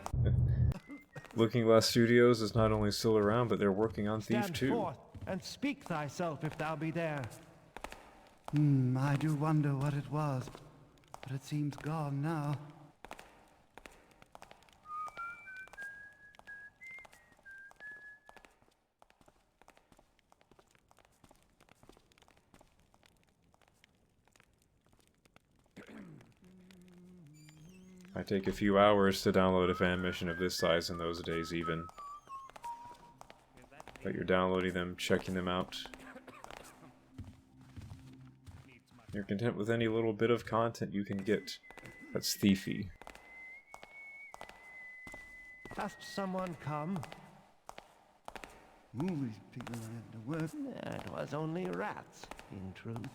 Looking Glass Studios is not only still around, but they're working on Thief Stand 2. forth and speak thyself if thou be there. I do wonder what it was, but it seems gone now. I take a few hours to download a fan mission of this size in those days even. But you're downloading them, checking them out. You're content with any little bit of content you can get. That's thiefy. Hast someone come? These people I have to work. It was only rats, in truth.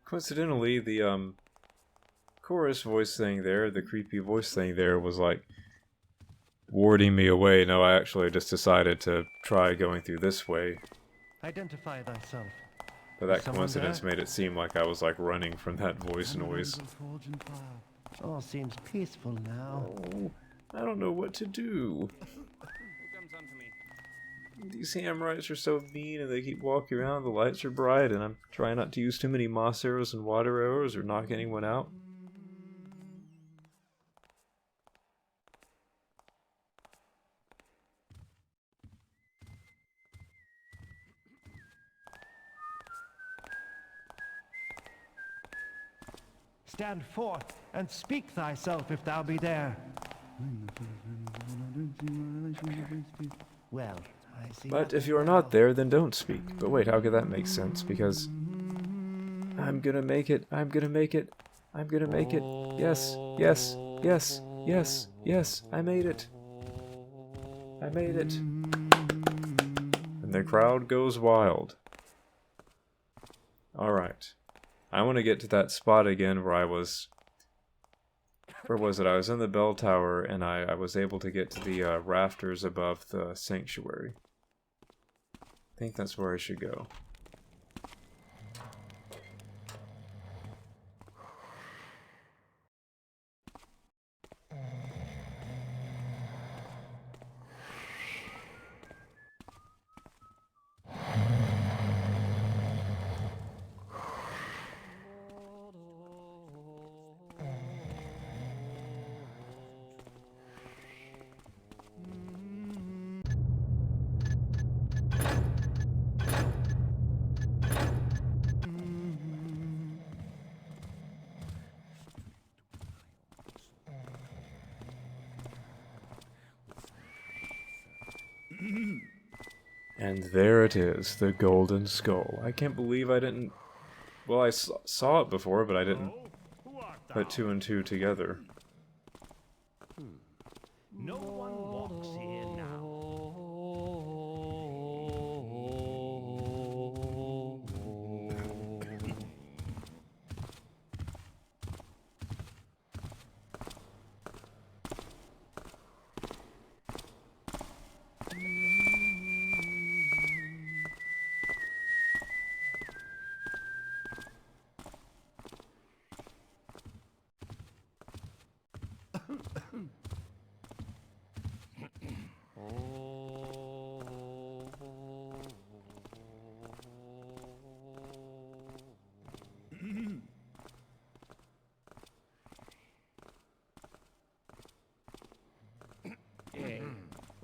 Coincidentally, the chorus voice thing there, the creepy voice thing there, was like warding me away. No, I actually just decided to try going through this way. Identify thyself. But that Someone coincidence there? made it seem like I was like running from that voice noise. All seems peaceful now. Oh, I don't know what to do. Who comes unto me? These Hamrites are so mean and they keep walking around, the lights are bright, and I'm trying not to use too many moss arrows and water arrows or knock anyone out. Stand forth and speak thyself if thou be there. Well, I see. But if nothing you are now. not there, then don't speak. But wait, how could that make sense? Because I'm gonna make it, I'm gonna make it, I'm gonna make it. Yes, yes, yes, yes, yes, I made it. I made it. And the crowd goes wild. Alright. I want to get to that spot again where I was... Where was it? I was in the bell tower and I was able to get to the rafters above the sanctuary. I think that's where I should go. And there it is, the Golden Skull. I can't believe I didn't... Well, I saw it before, but I didn't Who art thou? put two and two together. No one walks here now.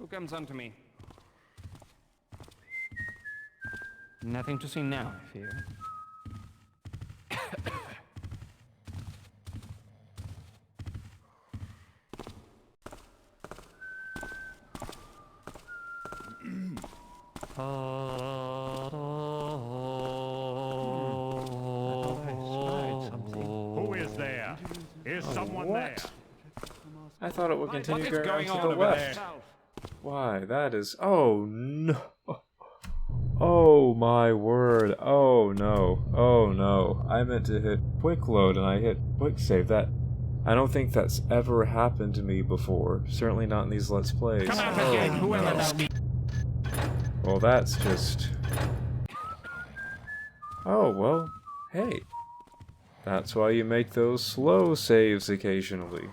comes unto me? Nothing to see now, I fear. Who is there? Is someone there? I thought it would What continue is going going on to on the over left. there? Why, that is... Oh, no. Oh, my word. Oh, no. Oh, no. I meant to hit quick load and I hit quick save. That... I don't think that's ever happened to me before. Certainly not in these Let's Plays. Come out Oh, again, whoever no. thou be. Well, that's just... Oh, well, hey. That's why you make those slow saves occasionally.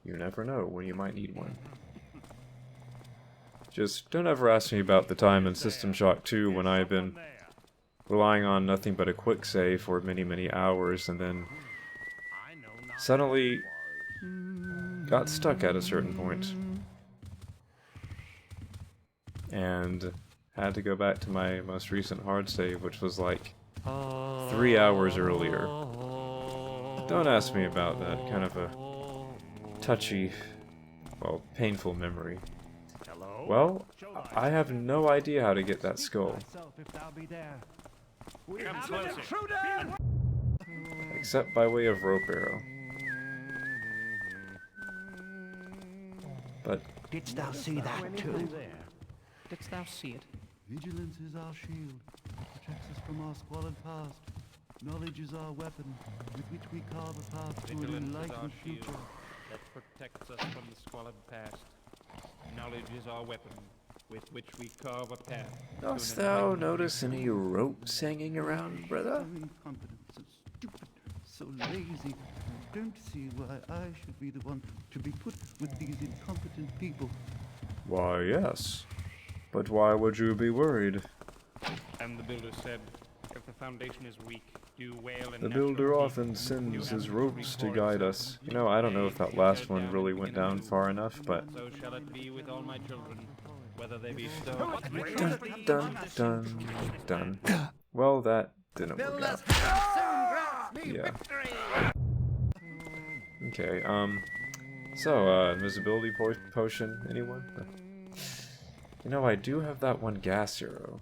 You never know when you might need one. Just don't ever ask me about the time in System Shock 2 when I've been relying on nothing but a quick save for many, many hours and then suddenly got stuck at a certain point. And had to go back to my most recent hard save, which was like 3 hours earlier. Don't ask me about that, kind of a touchy, well, painful memory. Well, I have no idea how to get that skull. Come closer. Except by way of rope arrow. But Didst thou see that too? Didst thou see it? Vigilance is our shield, protects us from our squalid past. Knowledge is our weapon, with which we carve a path to an Vigilance is our enlightened shield future. that protects us from the squalid past. Knowledge is our weapon with which we carve a path. to dost an thou enlightened notice any ropes hanging around, brother? So incompetent, so stupid, so lazy. I don't see why I should be the one to be put with these incompetent people. Why, yes. But why would you be worried? And the builder said, if the foundation is weak, do wail and The natural builder heat. often You sends have his to ropes to reforest guide it. us. You know, I don't know if that last one really went down far enough, but... So shall it be with all my children, whether they be stone. Dun, dun, dun, dun. Well, that didn't work out. Yeah. Okay, so, invisibility potion, anyone? You know, I do have that one gas arrow.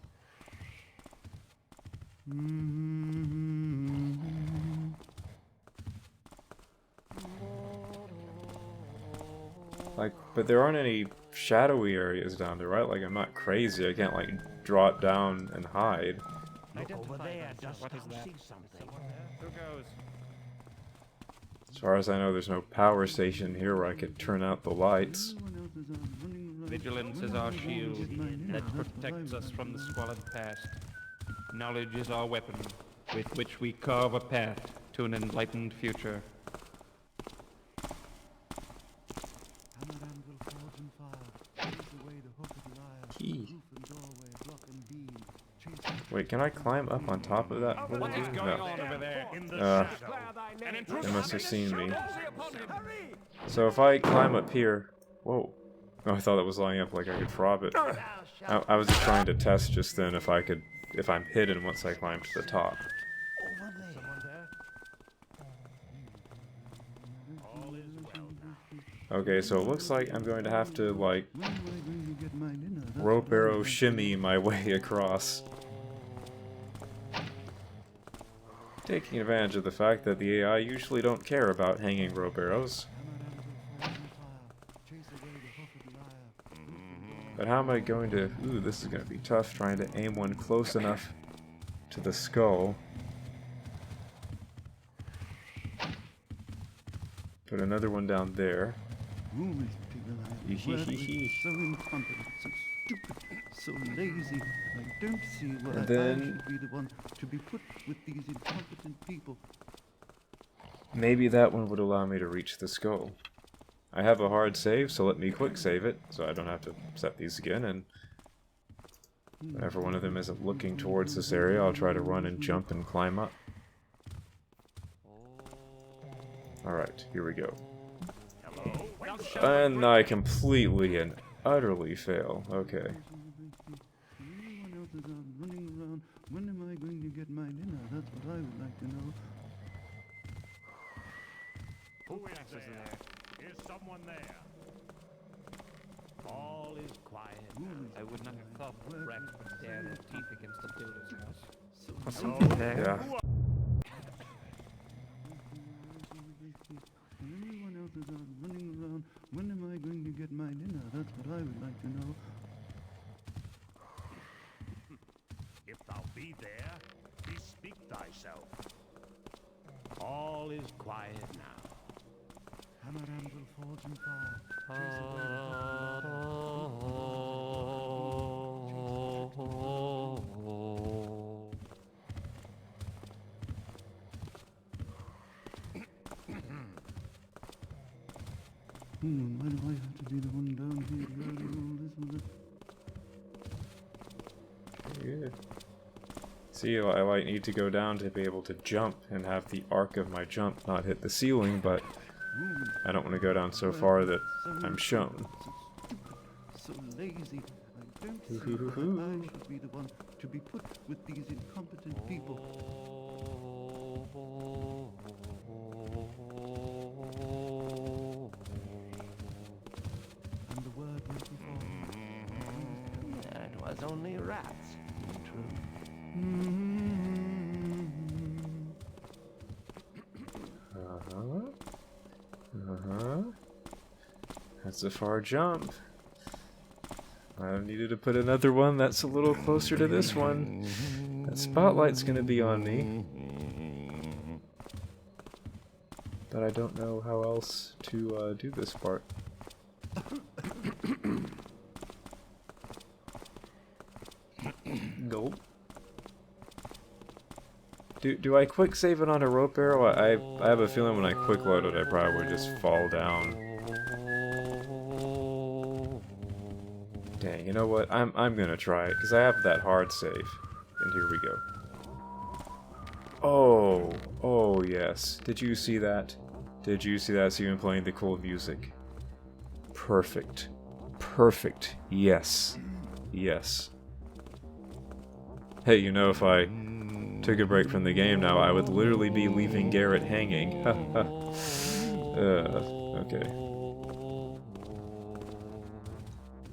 Like, but there aren't any shadowy areas down there, right? Like, I'm not crazy, I can't, like, drop down and hide. Over there, dost What is thou that? see something? Who goes? As far as I know, there's no power station here where I could turn out the lights. Vigilance is our shield that protects us from the squalid past. Knowledge is our weapon with which we carve a path to an enlightened future. Hammer anvil, forge and fire. Chase away the hooked lyre. Key. Roof and doorway, block and beam. Chase Wait, can I climb up on top of that? What is going No. on over there? In the Uh, shadow. They must have seen me. So if I climb up here... Whoa. Oh, I thought it was lying up like I could frog it. I was just trying to test just then if I could... If I'm hidden once I climb to the top. over there. Someone there? Okay, so it looks like I'm going to have to, like, When am I going to get my dinner? That's rope what I arrow want. shimmy my way across. Taking advantage of the fact that the AI usually don't care about hanging rope arrows. Hammer anvil, forge and fire. Chase away the hooked lyre. But how am I going to... Ooh, this is going to be tough, trying to aim one close enough to the skull. Put another one down there. Rumors people I have worked with, so incompetent, so stupid, so lazy. I don't see why And I then- should be the one to be put with these incompetent people. Maybe that one would allow me to reach the skull. I have a hard save, so let me quick save it, so I don't have to set these again, and whenever one of them isn't looking towards this area, I'll try to run and jump and climb up. Alright, here we go. And I completely and utterly fail. Okay. Everyone else is out running around. When am I going to get my dinner? That's what I would like to know. Who is there? Is someone there? All is quiet. I would not have thought that rats would dare their teeth against a builder's house. Yeah. Everyone else is out running around. When am I going to get my dinner? That's what I would like to know. If thou be there, bespeak thyself. All is quiet now. Amaranth will forge and far. Why do I have to be the one down here learning all this and that? Yeah. See, I might need to go down to be able to jump and have the arc of my jump not hit the ceiling, but I don't want to go down so far that I'm shown. So lazy. I don't see why I should be the one to be put with these incompetent people. And the word went before. It was only rats, in truth. That's a far jump. I needed to put another one that's a little closer to this one. That spotlight's gonna be on me. But I don't know how else to do this part. Gulp. Do I quick save it on a rope arrow? I have a feeling when I quick load it I probably would just fall down. Dang, you know what? I'm gonna try it, because I have that hard save. And here we go. Oh yes. Did you see that? Did you see that? So even playing the cool music. Perfect. Perfect. Yes. Yes. Hey, you know, if I took a break from the game now, I would literally be leaving Garrett hanging. Okay.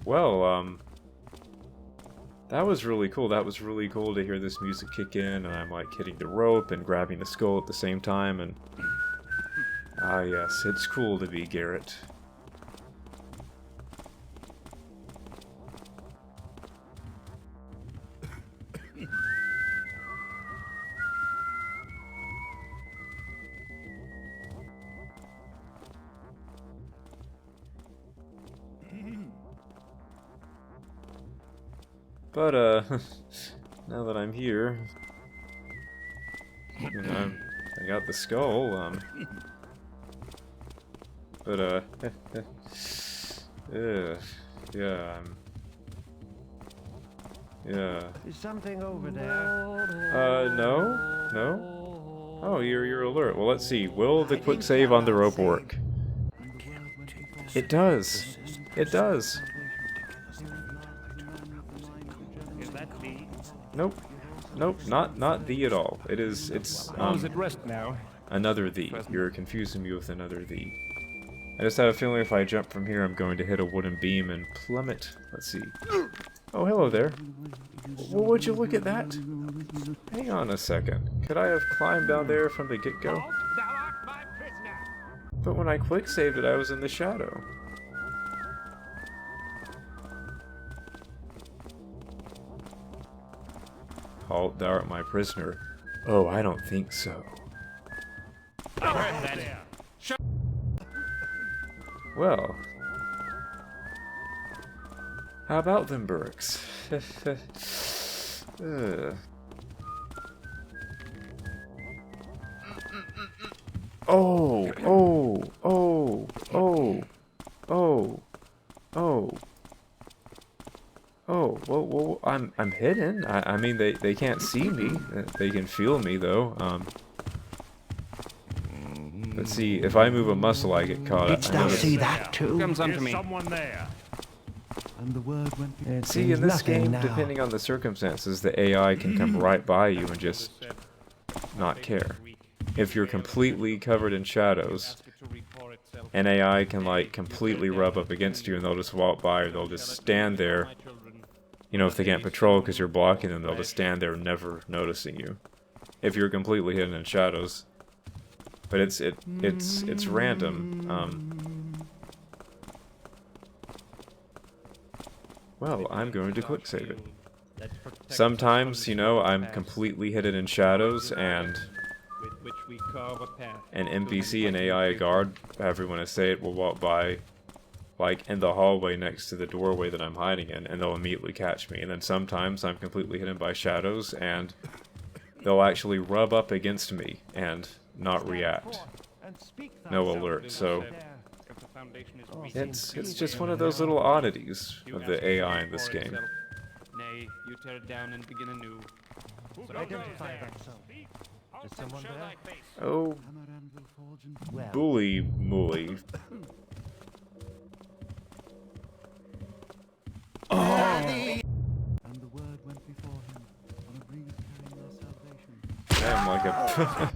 Well, that was really cool. That was really cool to hear this music kick in, and I'm like hitting the rope and grabbing the skull at the same time, and yes, it's cool to be Garrett. But, now that I'm here, you know, I got the skull, but, yeah, yeah. Is something over there? No? No? Oh, you're alert. Well, let's see. Will the quick save on the rope work? It does. It does. Is that thee? Nope. Nope, not thee at all. It's at rest now. another thee. You're confusing me with another thee. I just have a feeling if I jump from here I'm going to hit a wooden beam and plummet. Let's see. Oh, hello there. Well, would you look at that? Hang on a second. Could I have climbed down there from the get-go? Thou art my prisoner. But when I quick saved it, I was in the shadow. Halt, thou art my prisoner. Oh, I don't think so. Well, how about them Burks? Oh, oh, oh, oh, oh, oh. Oh, well, I'm hidden. I mean, they can't see me. They can feel me, though. Let's see, if I move a muscle, I get caught. Didst thou see that too? Comes Is unto me. someone there? And the word went before. It See, seems in this nothing game, now. depending on the circumstances, the AI can come right by you and just not care. If you're completely covered in shadows, an AI can like completely rub up against you and they'll just walk by, or they'll just stand there. You know, if they can't patrol because you're blocking them, they'll just stand there never noticing you. If you're completely hidden in shadows. But it's random. Well, I'm going to quick save it. Sometimes, you know, I'm completely hidden in shadows and an NPC, an AI guard, however you want to say it, will walk by, like, in the hallway next to the doorway that I'm hiding in, and they'll immediately catch me. And then sometimes I'm completely hidden by shadows, and they'll actually rub up against me and not react. No alert, so it's just one of those little oddities of the AI in this game. Nay, you tear it down and begin anew. Identify thyself. Is someone there? Oh, Hammer anvil forge and Well, bully mooly. and the word went before him on a breeze carrying our salvation. Damn, like a...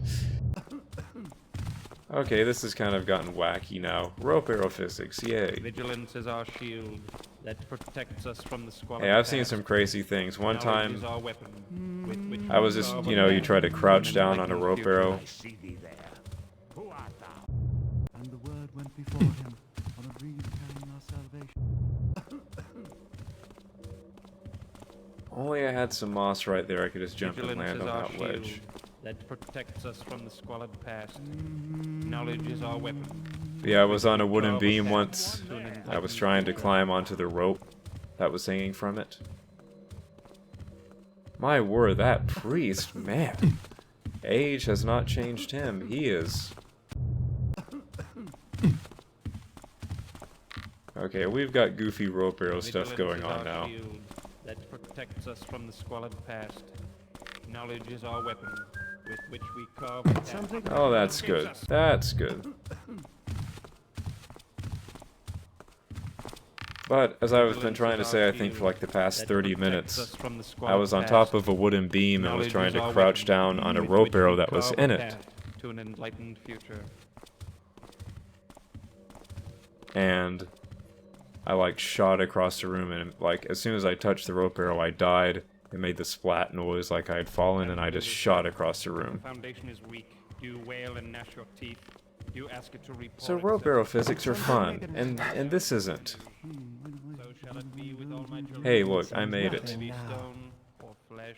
Okay, this has kind of gotten wacky now. Rope arrow physics, yay. Vigilance is our shield that protects us from the squalor. Hey, I've seen some crazy things. One Knowledge is time, our weapon, with which I was we just, carve you a know, you path try to crouch an down on a enlightened rope future. arrow. I see thee there. Who art thou? And the word went before him on a breeze carrying our salvation. Only I had some moss right there, I could just jump and Vigilance land is on our that shield ledge. that protects us from the squalid past. Knowledge is our weapon. Yeah, I was on a wooden Carve a beam path once. to an I was enlightened trying to future. climb onto the rope that was hanging from it. My word, that priest, man. Age has not changed him. He is... Okay, we've got goofy rope arrow stuff Vigilance going is on our now. shield that protects us from the squalid past. Knowledge is our weapon, with which we carve a path. something. Oh, that's good. That's good. But, as I was been trying to say, I think for like the past 30 minutes, I was on top of a wooden beam and was trying to crouch down on a rope arrow that was in it. To an enlightened future. And I like shot across the room, and like as soon as I touched the rope arrow, I died. It made the splat noise like I had fallen, and I just shot across the room. The foundation is weak. You wail and gnash your teeth. You ask it to report So rope itself. arrow physics are fun, and this isn't. So shall it be with all my children. Hey, look, I made it. Be Now. stone or flesh.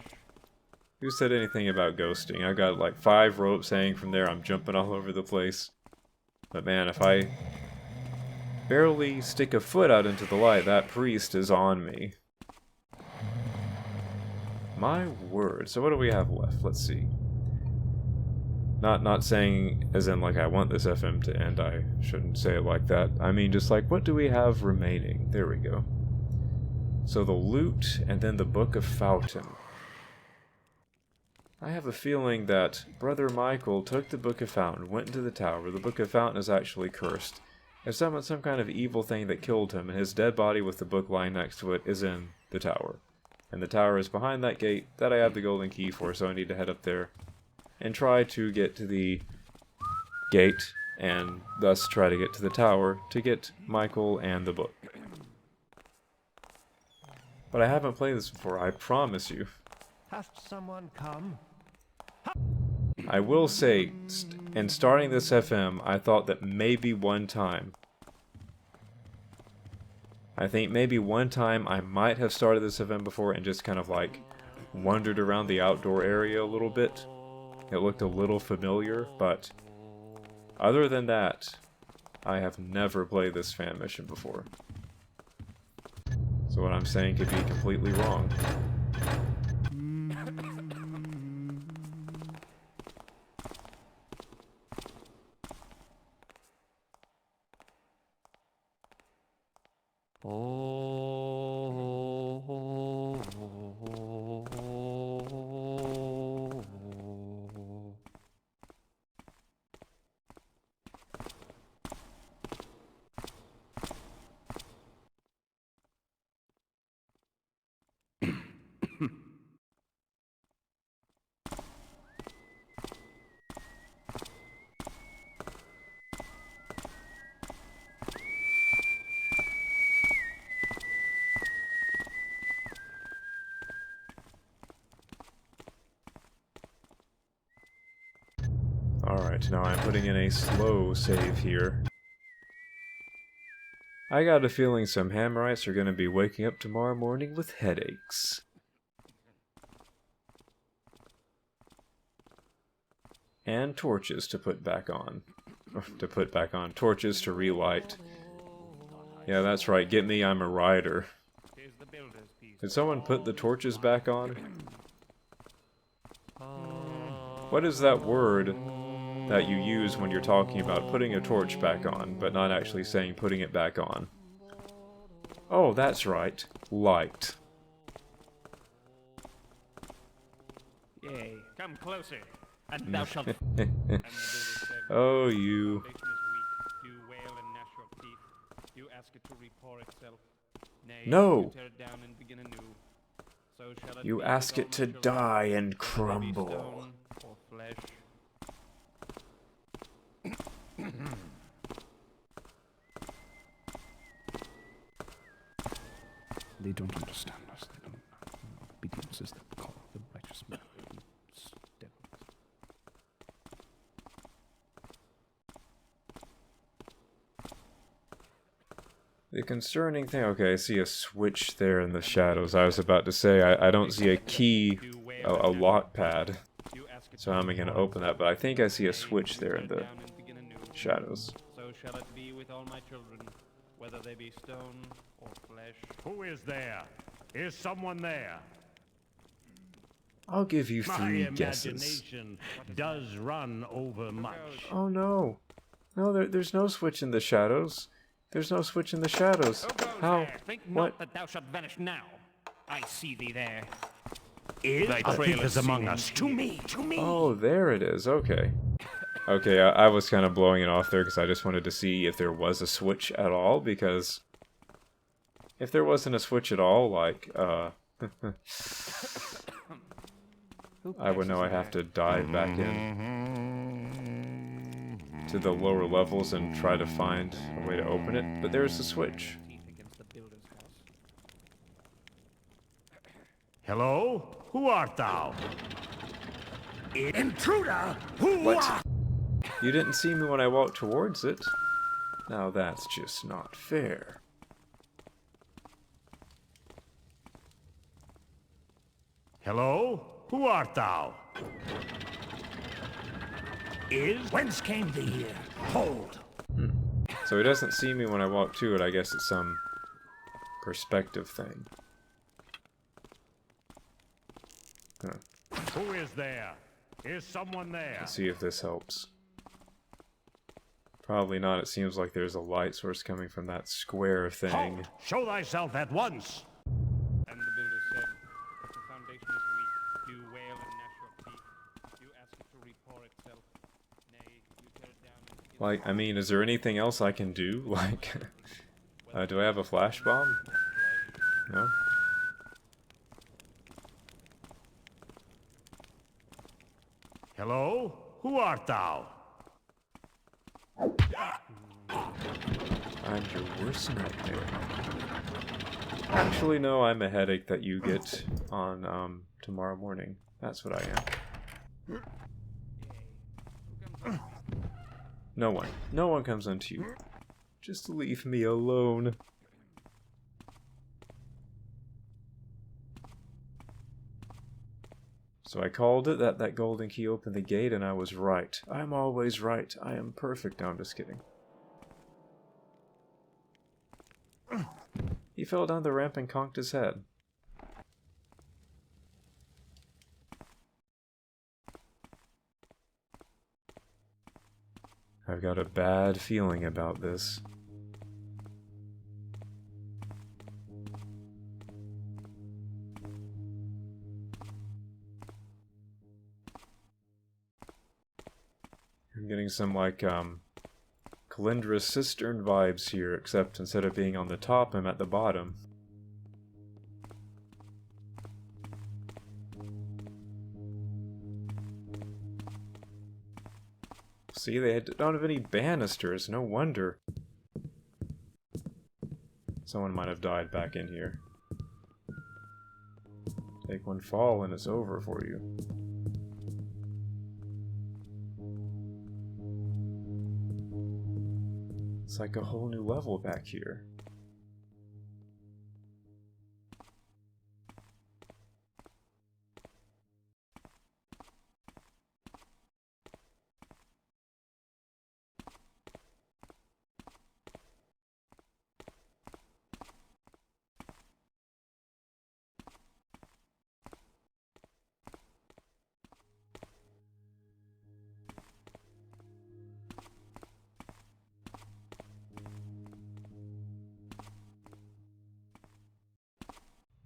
Who said anything about ghosting? I got like 5 ropes hanging from there. I'm jumping all over the place. But man, if I barely stick a foot out into the light, that priest is on me. My word. So what do we have left? Let's see. Not saying as in like I want this FM to end. I shouldn't say it like that. I mean just like what do we have remaining? There we go. So the loot and then the Book of Fountain. I have a feeling that Brother Michael took the Book of Fountain, went into the tower. The Book of Fountain is actually cursed. There's some kind of evil thing that killed him, and his dead body with the book lying next to it is in the tower. And the tower is behind that gate that I have the golden key for, so I need to head up there and try to get to the gate, and thus try to get to the tower to get Michael and the book. But I haven't played this before, I promise you. Hath someone come? I will say, in starting this FM, I thought that maybe one time, I think maybe one time I might have started this FM before and just kind of like wandered around the outdoor area a little bit. It looked a little familiar, but other than that, I have never played this fan mission before. So what I'm saying could be completely wrong. Alright, now I'm putting in a slow save here. I got a feeling some Hammerites are going to be waking up tomorrow morning with headaches. And torches to put back on. Torches to relight. Yeah, that's right, get me, I'm a rider. Did someone put the torches back on? What is that word that you use when you're talking about putting a torch back on, but not actually saying putting it back on? Oh, that's right. Light. Yea, come closer, and thou shalt... Oh, you. You wail and gnash your teeth. You ask it to repair itself. Nay, No! you tear it down and begin anew. So shall it You be ask with it all to my children, die and whether they be crumble. stone or flesh. They don't understand us. They don't know. Obedience is the call of the righteous man. Devils. The concerning thing... Okay, I see a switch there in the shadows. I was about to say, I don't see a key, a lock pad. So how am I going to open that? But I think I see a switch there in the shadows. So shall it be with all my children, whether they be stone or flesh. Who is there? Is someone there? I'll give you My 3 guesses. imagination does run over much. Oh no. No, there's no switch in the shadows. There's no switch in the shadows. How? Think What? not that thou shalt vanish now. I see thee there. Is Thy a trail thief is is among seen us. in To here. me, to me. Oh, there it is. Okay. Okay, I was kind of blowing it off there because I just wanted to see if there was a switch at all, because if there wasn't a switch at all, like, I would know I have to dive back in to the lower levels and try to find a way to open it, but there's a switch. Hello? Who art thou? Intruder! Who What? art? You didn't see me when I walked towards it. Now that's just not fair. Hello? Who art thou? Whence came thee here? Hold. So he doesn't see me when I walk to it. I guess it's some perspective thing. Huh. Who is there? Is someone there? Let's see if this helps. Probably not. It seems like there's a light source coming from that square thing. Halt! Show thyself at once. And the builder said, if the foundation is weak, do wail and gnash your teeth. You ask it to repair itself. Nay, you tear it down and begin Like, I mean, is there anything else I can do? Like, do I have a flash bomb? No? Hello? Who art thou? I'm your worst nightmare. Actually, no, I'm a headache that you get on, tomorrow morning. That's what I am. No one. No one comes unto you. Just leave me alone. So I called it, that golden key opened the gate, and I was right. I'm always right. I am perfect. No, I'm just kidding. He fell down the ramp and conked his head. I've got a bad feeling about this. I'm getting some, like, Calendra's cistern vibes here, except instead of being on the top, I'm at the bottom. See, they don't have any banisters, no wonder. Someone might have died back in here. Take one fall and it's over for you. It's like a whole new level back here.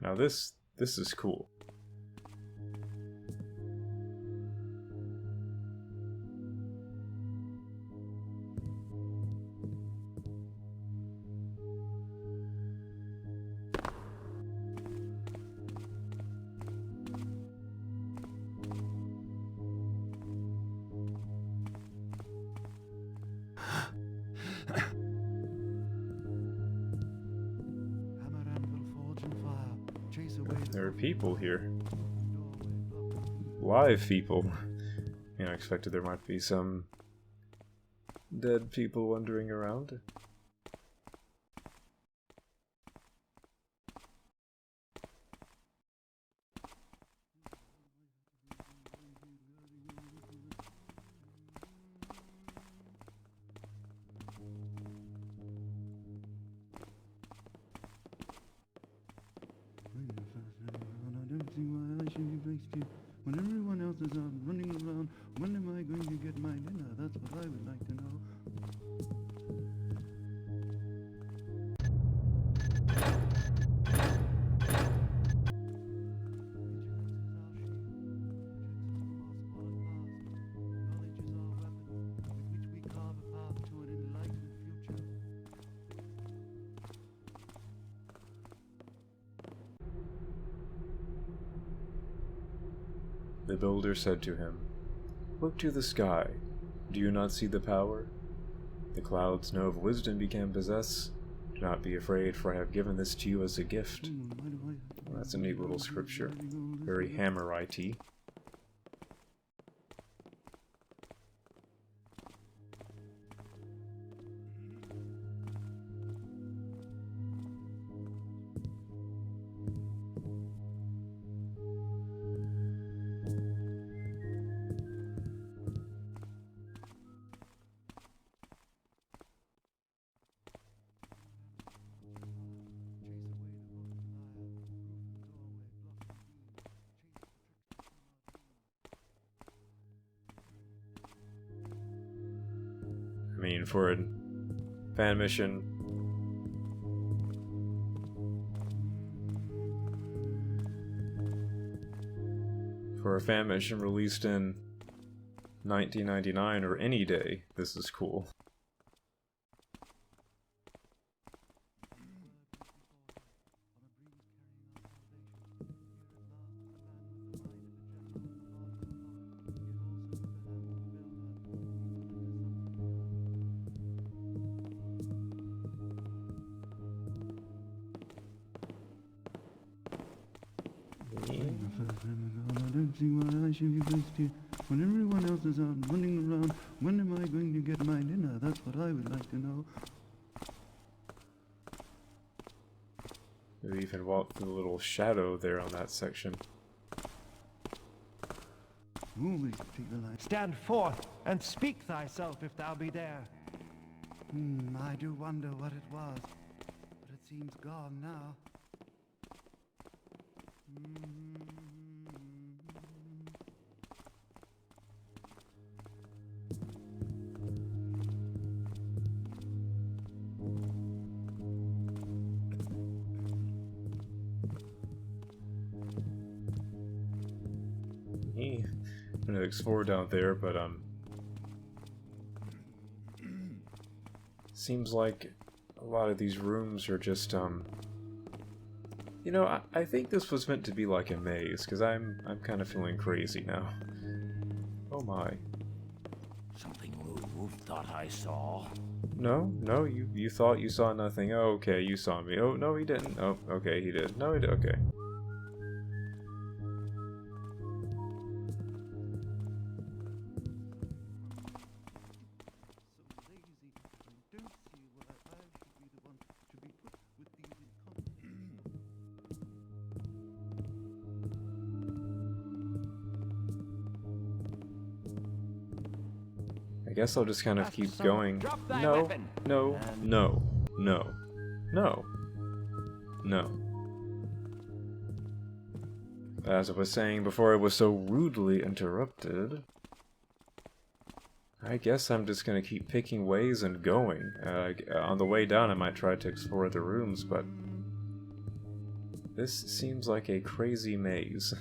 Now this is cool. There are people here. Live people. You know, I expected there might be some dead people wandering around. I don't see why I should be placed here. When everyone else is out running around, when am I going to get my dinner? That's what I would like to know. The builder said to him, "Look to the sky. Do you not see the power? The clouds know of wisdom you can possess. Do not be afraid, for I have given this to you as a gift." Well, that's a neat little scripture. Very Hammer-IT. I mean, for a fan mission, released in 1999 or any day, this is cool. I don't see why I should be placed here. When everyone else is out running around, when am I going to get my dinner? That's what I would like to know. We even walked through the little shadow there on that section. Who is people like? Stand forth and speak thyself if thou be there. I do wonder what it was, but it seems gone now. I'm gonna explore down there, but seems like a lot of these rooms are just you know, I think this was meant to be like a maze, because I'm kind of feeling crazy now. Oh my. Something moved, thought I saw. No, you thought you saw nothing. Oh, okay, you saw me. Oh, no, he didn't. Oh, okay, he did. No, he did. Okay. I guess I'll just kind of Ask keep someone- going. Drop thy No, weapon. no, no, no, no, no. As I was saying before I was so rudely interrupted, I guess I'm just gonna keep picking ways and going. On the way down I might try to explore the rooms, but this seems like a crazy maze.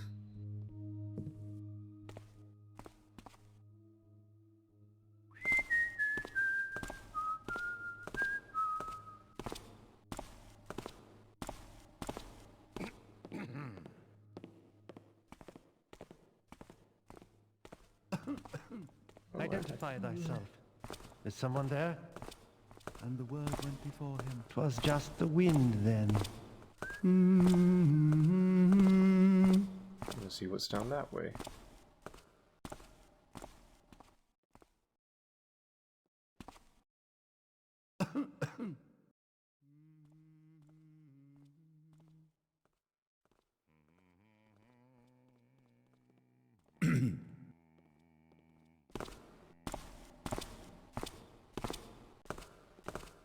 Identify thyself. Is someone there? And the word went before him. 'Twas just the wind then. Let's see what's down that way.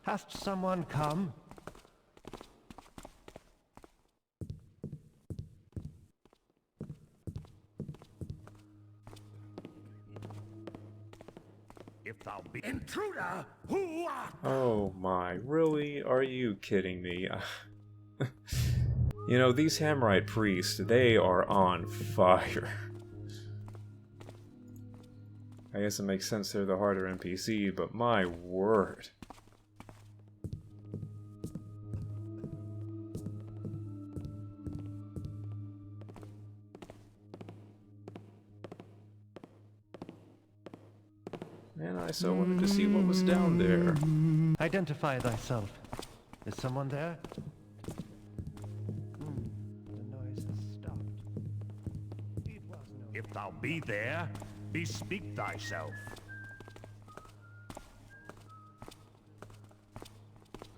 Hast someone come? If thou be intruder, who art? Oh my, really? Are you kidding me? You know, these Hammerite priests, they are on fire. I guess it makes sense they're the harder NPC, but my word. Man, I so wanted to see what was down there. Identify thyself. Is someone there? The noise has stopped. It was no. If thou be there, bespeak thyself.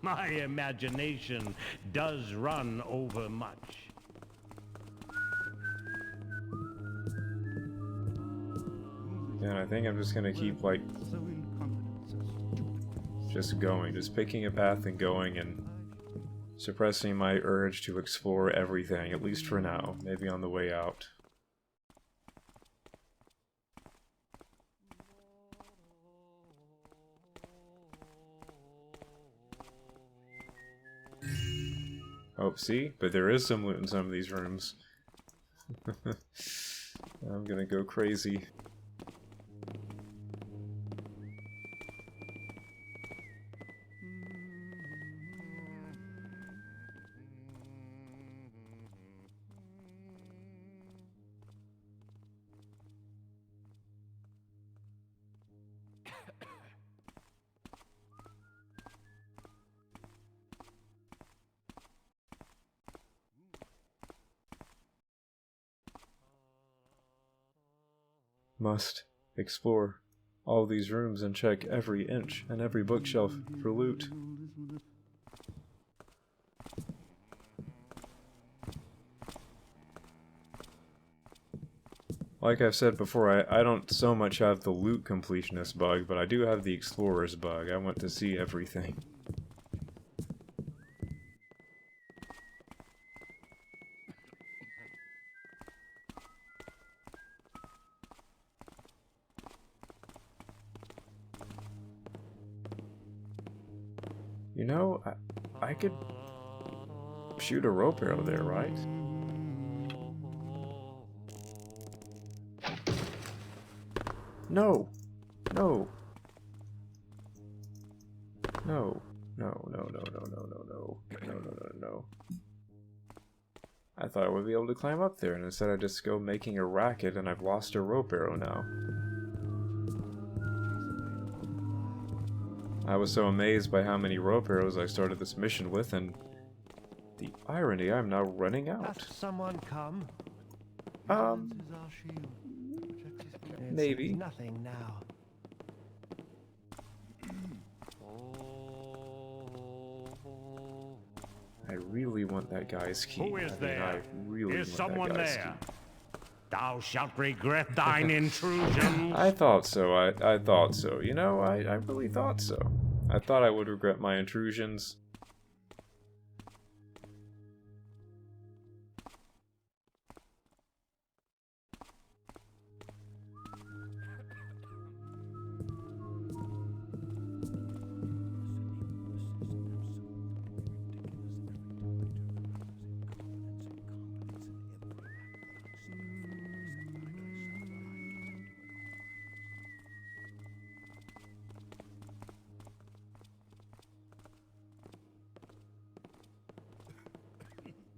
My imagination does run over much. And I think I'm just gonna keep, like, So incompetent, so stupid. just going, just picking a path and going and suppressing my urge to explore everything, at least for now, maybe on the way out. Oh, see? But there is some loot in some of these rooms. I'm gonna go crazy. Must explore all these rooms and check every inch and every bookshelf for loot. Like I've said before, I don't so much have the loot completionist bug, but I do have the explorer's bug. I want to see everything. You know, I could shoot a rope arrow there, right? No! No! No. No, no, no, no, no, no, no. No, no, no, no. I thought I would be able to climb up there, and instead I just go making a racket, and I've lost a rope arrow now. I was so amazed by how many rope arrows I started this mission with, and the irony, I'm now running out. Hast someone come? Is our shield. Protects his people. It Maybe. seems nothing now. I really want that guy's key. Who is I there? really Is want someone that guy's there? key. Thou shalt regret thine intrusion. I thought so. I thought so. You know, I really thought so. I thought I would regret my intrusions.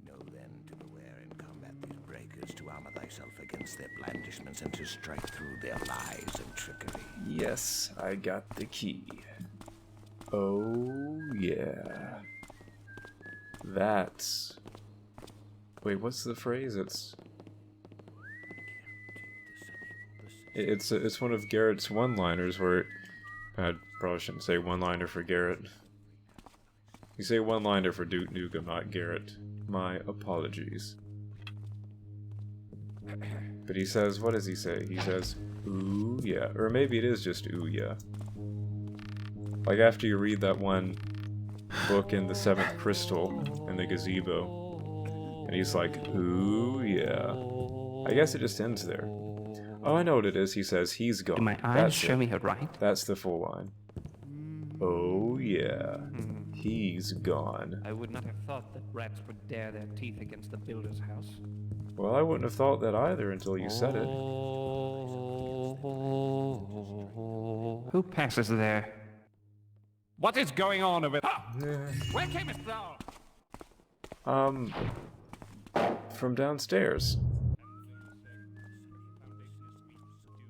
Know then to beware in combat these breakers, to armor thyself against their blandishments, and to strike through their lies and trickery. Yes, I got the key. Oh, yeah. That's... Wait, what's the phrase? It's one of Garrett's one-liners where... I probably shouldn't say one-liner for Garrett. You say one-liner for Duke Nukem, not Garrett. My apologies. But he says, what does he say? He says, ooh, yeah. Or maybe it is just ooh, yeah. Like after you read that one book in the Seventh Crystal in the gazebo, and he's like, ooh, yeah. I guess it just ends there. Oh, I know what it is. He says, he's gone. Do my eyes That's show it. me her right? That's the full line. Oh, yeah. He's gone. I would not have thought that rats would dare their teeth against the builder's house. Well, I wouldn't have thought that either until you said it. Who passes there? What is going on over there? Where camest thou? From downstairs.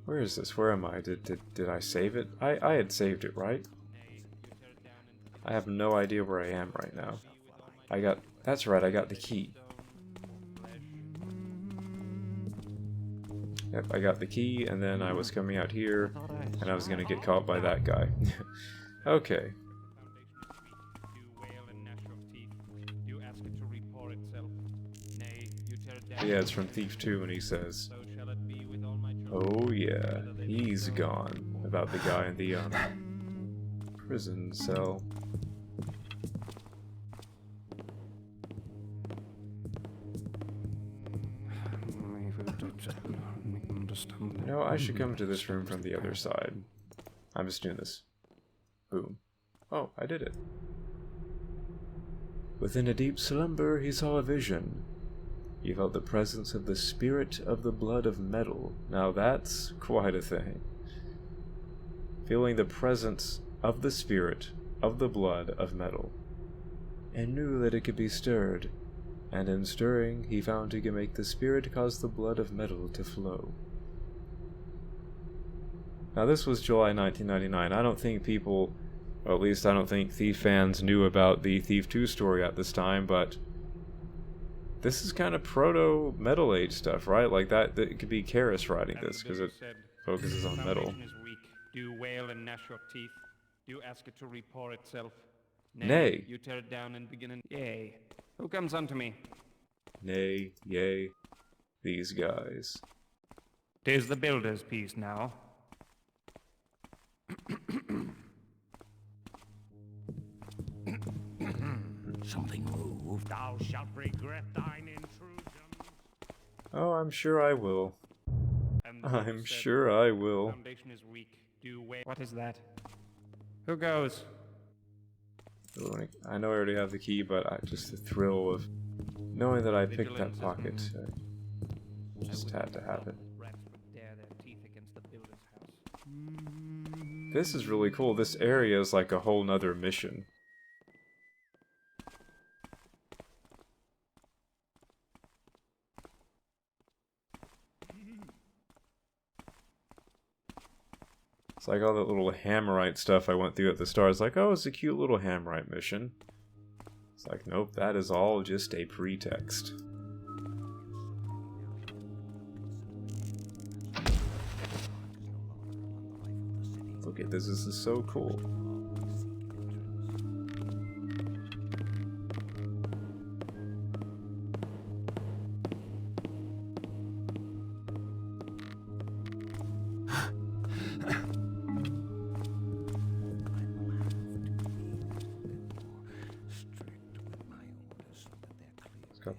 Where is this? Where am I? Did I save it? I had saved it, right? I have no idea where I am right now. That's right, I got the key. Yep, I got the key, and then I was coming out here, and I was gonna get caught by that guy. Okay. Yeah, it's from Thief 2, and he says, oh yeah, he's gone. About the guy in the, prison cell. No, I should come to this room from the other side. I'm just doing this. Boom. Oh, I did it. Within a deep slumber, he saw a vision. He felt the presence of the spirit of the blood of metal. Now that's quite a thing. Feeling the presence of the spirit of the blood of metal, and knew that it could be stirred, and in stirring he found he could make the spirit cause the blood of metal to flow. Now this was July 1999. I don't think people, or at least I don't think Thief fans knew about the Thief 2 story at this time, but this is kind of proto Metal Age stuff, right? Like that it could be Karis writing this, because it focuses on metal. Do you wail and gnash your teeth? Do you ask it to report itself? Nay. You tear it down and begin an yea. Who comes unto me? Nay, yea, these guys. 'Tis the builder's piece now. Something moved. Thou shalt regret thine intrusion. Oh, I'm sure I will. And the I'm said, sure I will. Foundation is weak. Do you wail? What is that? Who goes? I know I already have the key, but just the thrill of knowing that I picked that pocket. Just had to have it. Rats would dare their teeth against the builder's house. This is really cool. This area is like a whole nother mission. It's like all that little Hammerite stuff I went through at the start. It's like, oh, it's a cute little Hammerite mission. It's like, nope, that is all just a pretext. Look at this is so cool.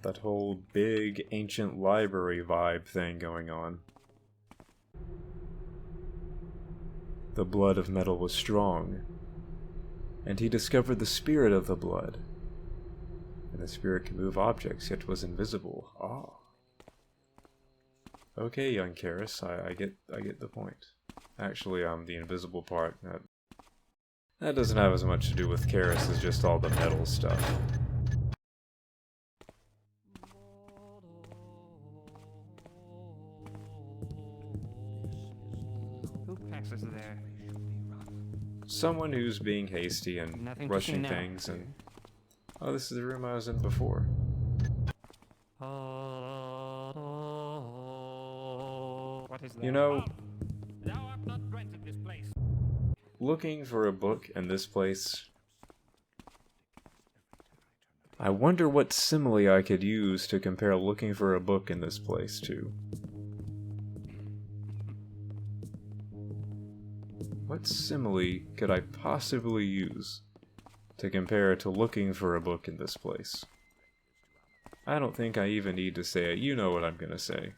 that whole big ancient library vibe thing going on. The blood of metal was strong, and he discovered the spirit of the blood. And the spirit can move objects, yet was invisible. Ah. Okay, young Karis, I get the point. Actually, the invisible part, that doesn't have as much to do with Karis as just all the metal stuff. Who passes there? Someone who's being hasty and Nothing to rushing see now. things and... Oh, this is the room I was in before. What is that? You know, Thou art not granted this place. looking for a book in this place... I wonder what simile I could use to compare looking for a book in this place to. What simile could I possibly use to compare to looking for a book in this place? I don't think I even need to say it. You know what I'm gonna say.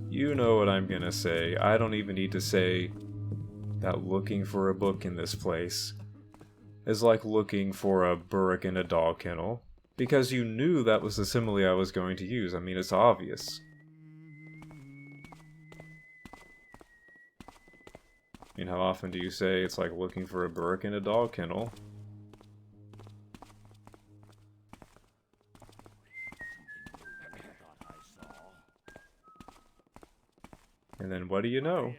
You know what I'm gonna say. I don't even need to say that looking for a book in this place is like looking for a burrick in a dog kennel. Because you knew that was the simile I was going to use. I mean, it's obvious. I mean, how often do you say it's like looking for a burrick in a dog kennel? And then what do you know?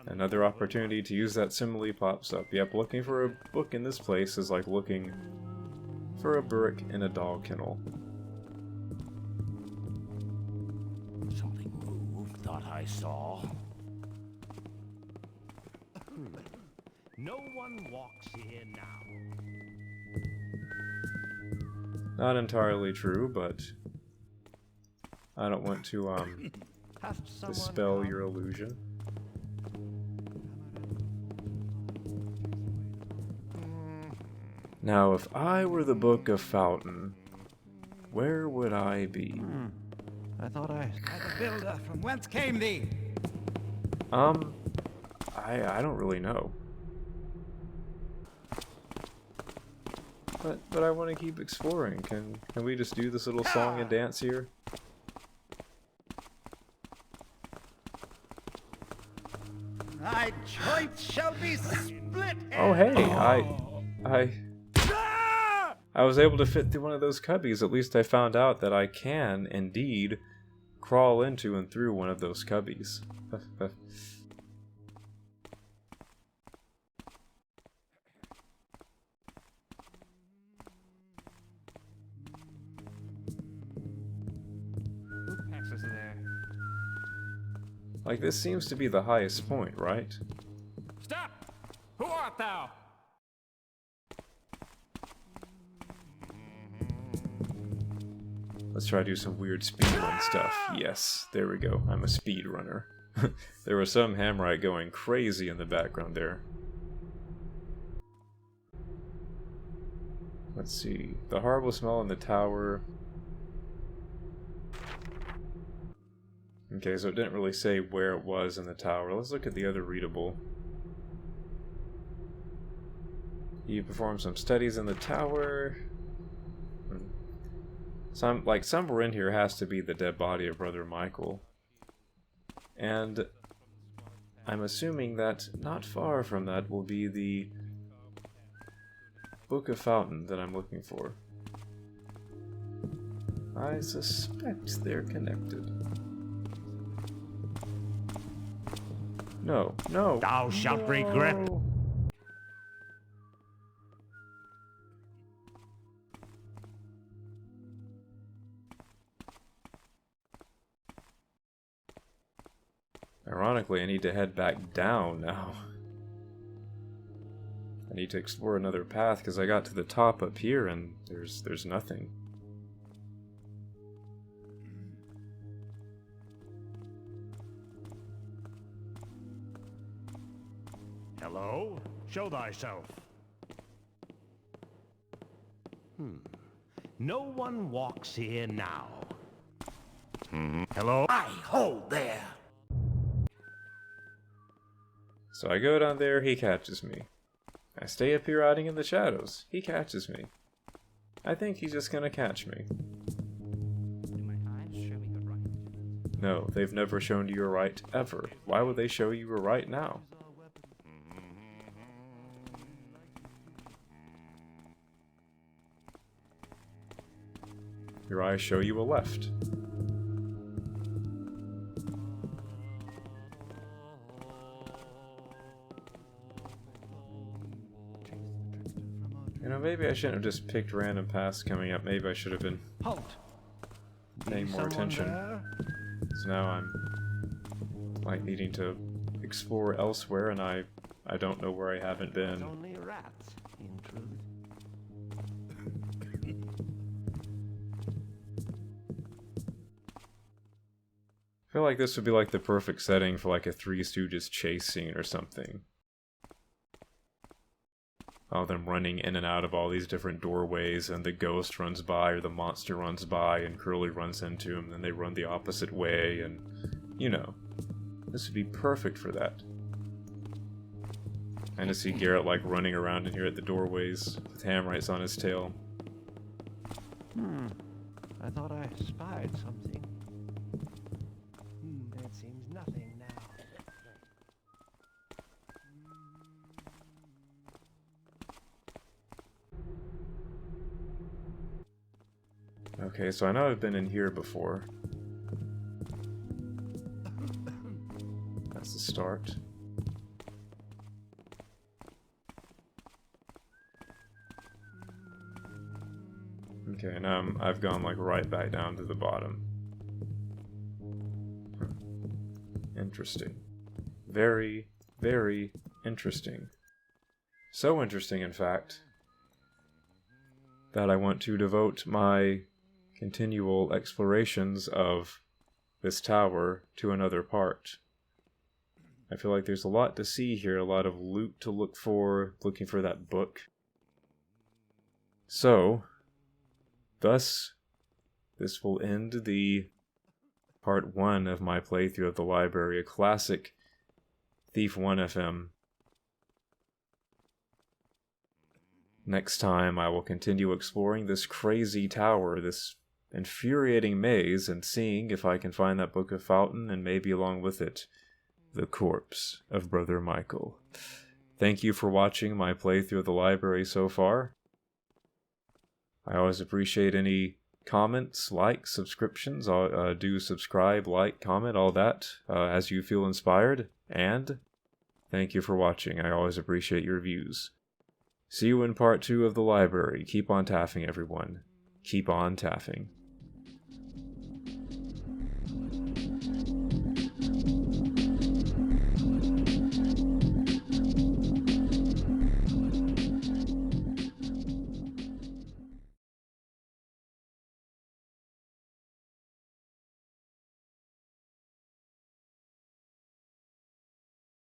Another opportunity to use that simile pops up. Yep, looking for a book in this place is like looking for a burrick in a dog kennel. Something moved, thought I saw. No one walks here now. Not entirely true, but I don't want to dispel your illusion. Now, if I were the Book of Fountain, where would I be? I thought I... The builder, from whence came thee? I don't really know. But I want to keep exploring. Can we just do this little song and dance here? Thy joints shall be split. Oh hey, I was able to fit through one of those cubbies. At least I found out that I can indeed crawl into and through one of those cubbies. Who passes there? Like, this seems to be the highest point, right? Stop! Who art thou? Let's try to do some weird speedrun stuff. Yes, there we go. I'm a speedrunner. There was some Hammerite going crazy in the background there. Let's see. The horrible smell in the tower. Okay, so it didn't really say where it was in the tower. Let's look at the other readable. He performed some studies in the tower. Somewhere in here has to be the dead body of Brother Michael. And I'm assuming that not far from that will be the Book of Fountain that I'm looking for. I suspect they're connected. No, no. Thou shalt regret. No. Ironically, I need to head back down now. I need to explore another path because I got to the top up here and there's nothing. Show thyself. No one walks here now. Hello? I hold there. So I go down there, he catches me. I stay up here hiding in the shadows. He catches me. I think he's just gonna catch me. Do my eyes show me you're right? No, they've never shown you you're right, ever. Why would they show you you're right now? Your eyes show you a left. You know, maybe I shouldn't have just picked random paths coming up. Maybe I should have been Halt! paying Be more someone attention. there? So now I'm like needing to explore elsewhere, and I don't know where I haven't It's been. only rats, in truth. I feel like this would be like the perfect setting for like a Three Stooges chase scene or something. All them running in and out of all these different doorways, and the ghost runs by or the monster runs by and Curly runs into him, then they run the opposite way, and you know, this would be perfect for that. And to see Garrett like running around in here at the doorways with Hamrites on his tail. I thought I spied something. There seems nothing now. Okay, so I know I've been in here before. That's the start. Okay, now I've gone like right back down to the bottom. Interesting. Very, very interesting. So interesting, in fact, that I want to devote my continual explorations of this tower to another part. I feel like there's a lot to see here, a lot of loot to look for, looking for that book. So, thus, this will end the part 1 of my playthrough of the library, a classic Thief 1 FM. Next time, I will continue exploring this crazy tower, this infuriating maze, and seeing if I can find that Book of Fountain, and maybe along with it, the corpse of Brother Michael. Thank you for watching my playthrough of the library so far. I always appreciate any comments, likes, subscriptions. Do subscribe, like, comment, all that, as you feel inspired. And thank you for watching. I always appreciate your views. See you in part 2 of the library. Keep on taffing, everyone. Keep on taffing.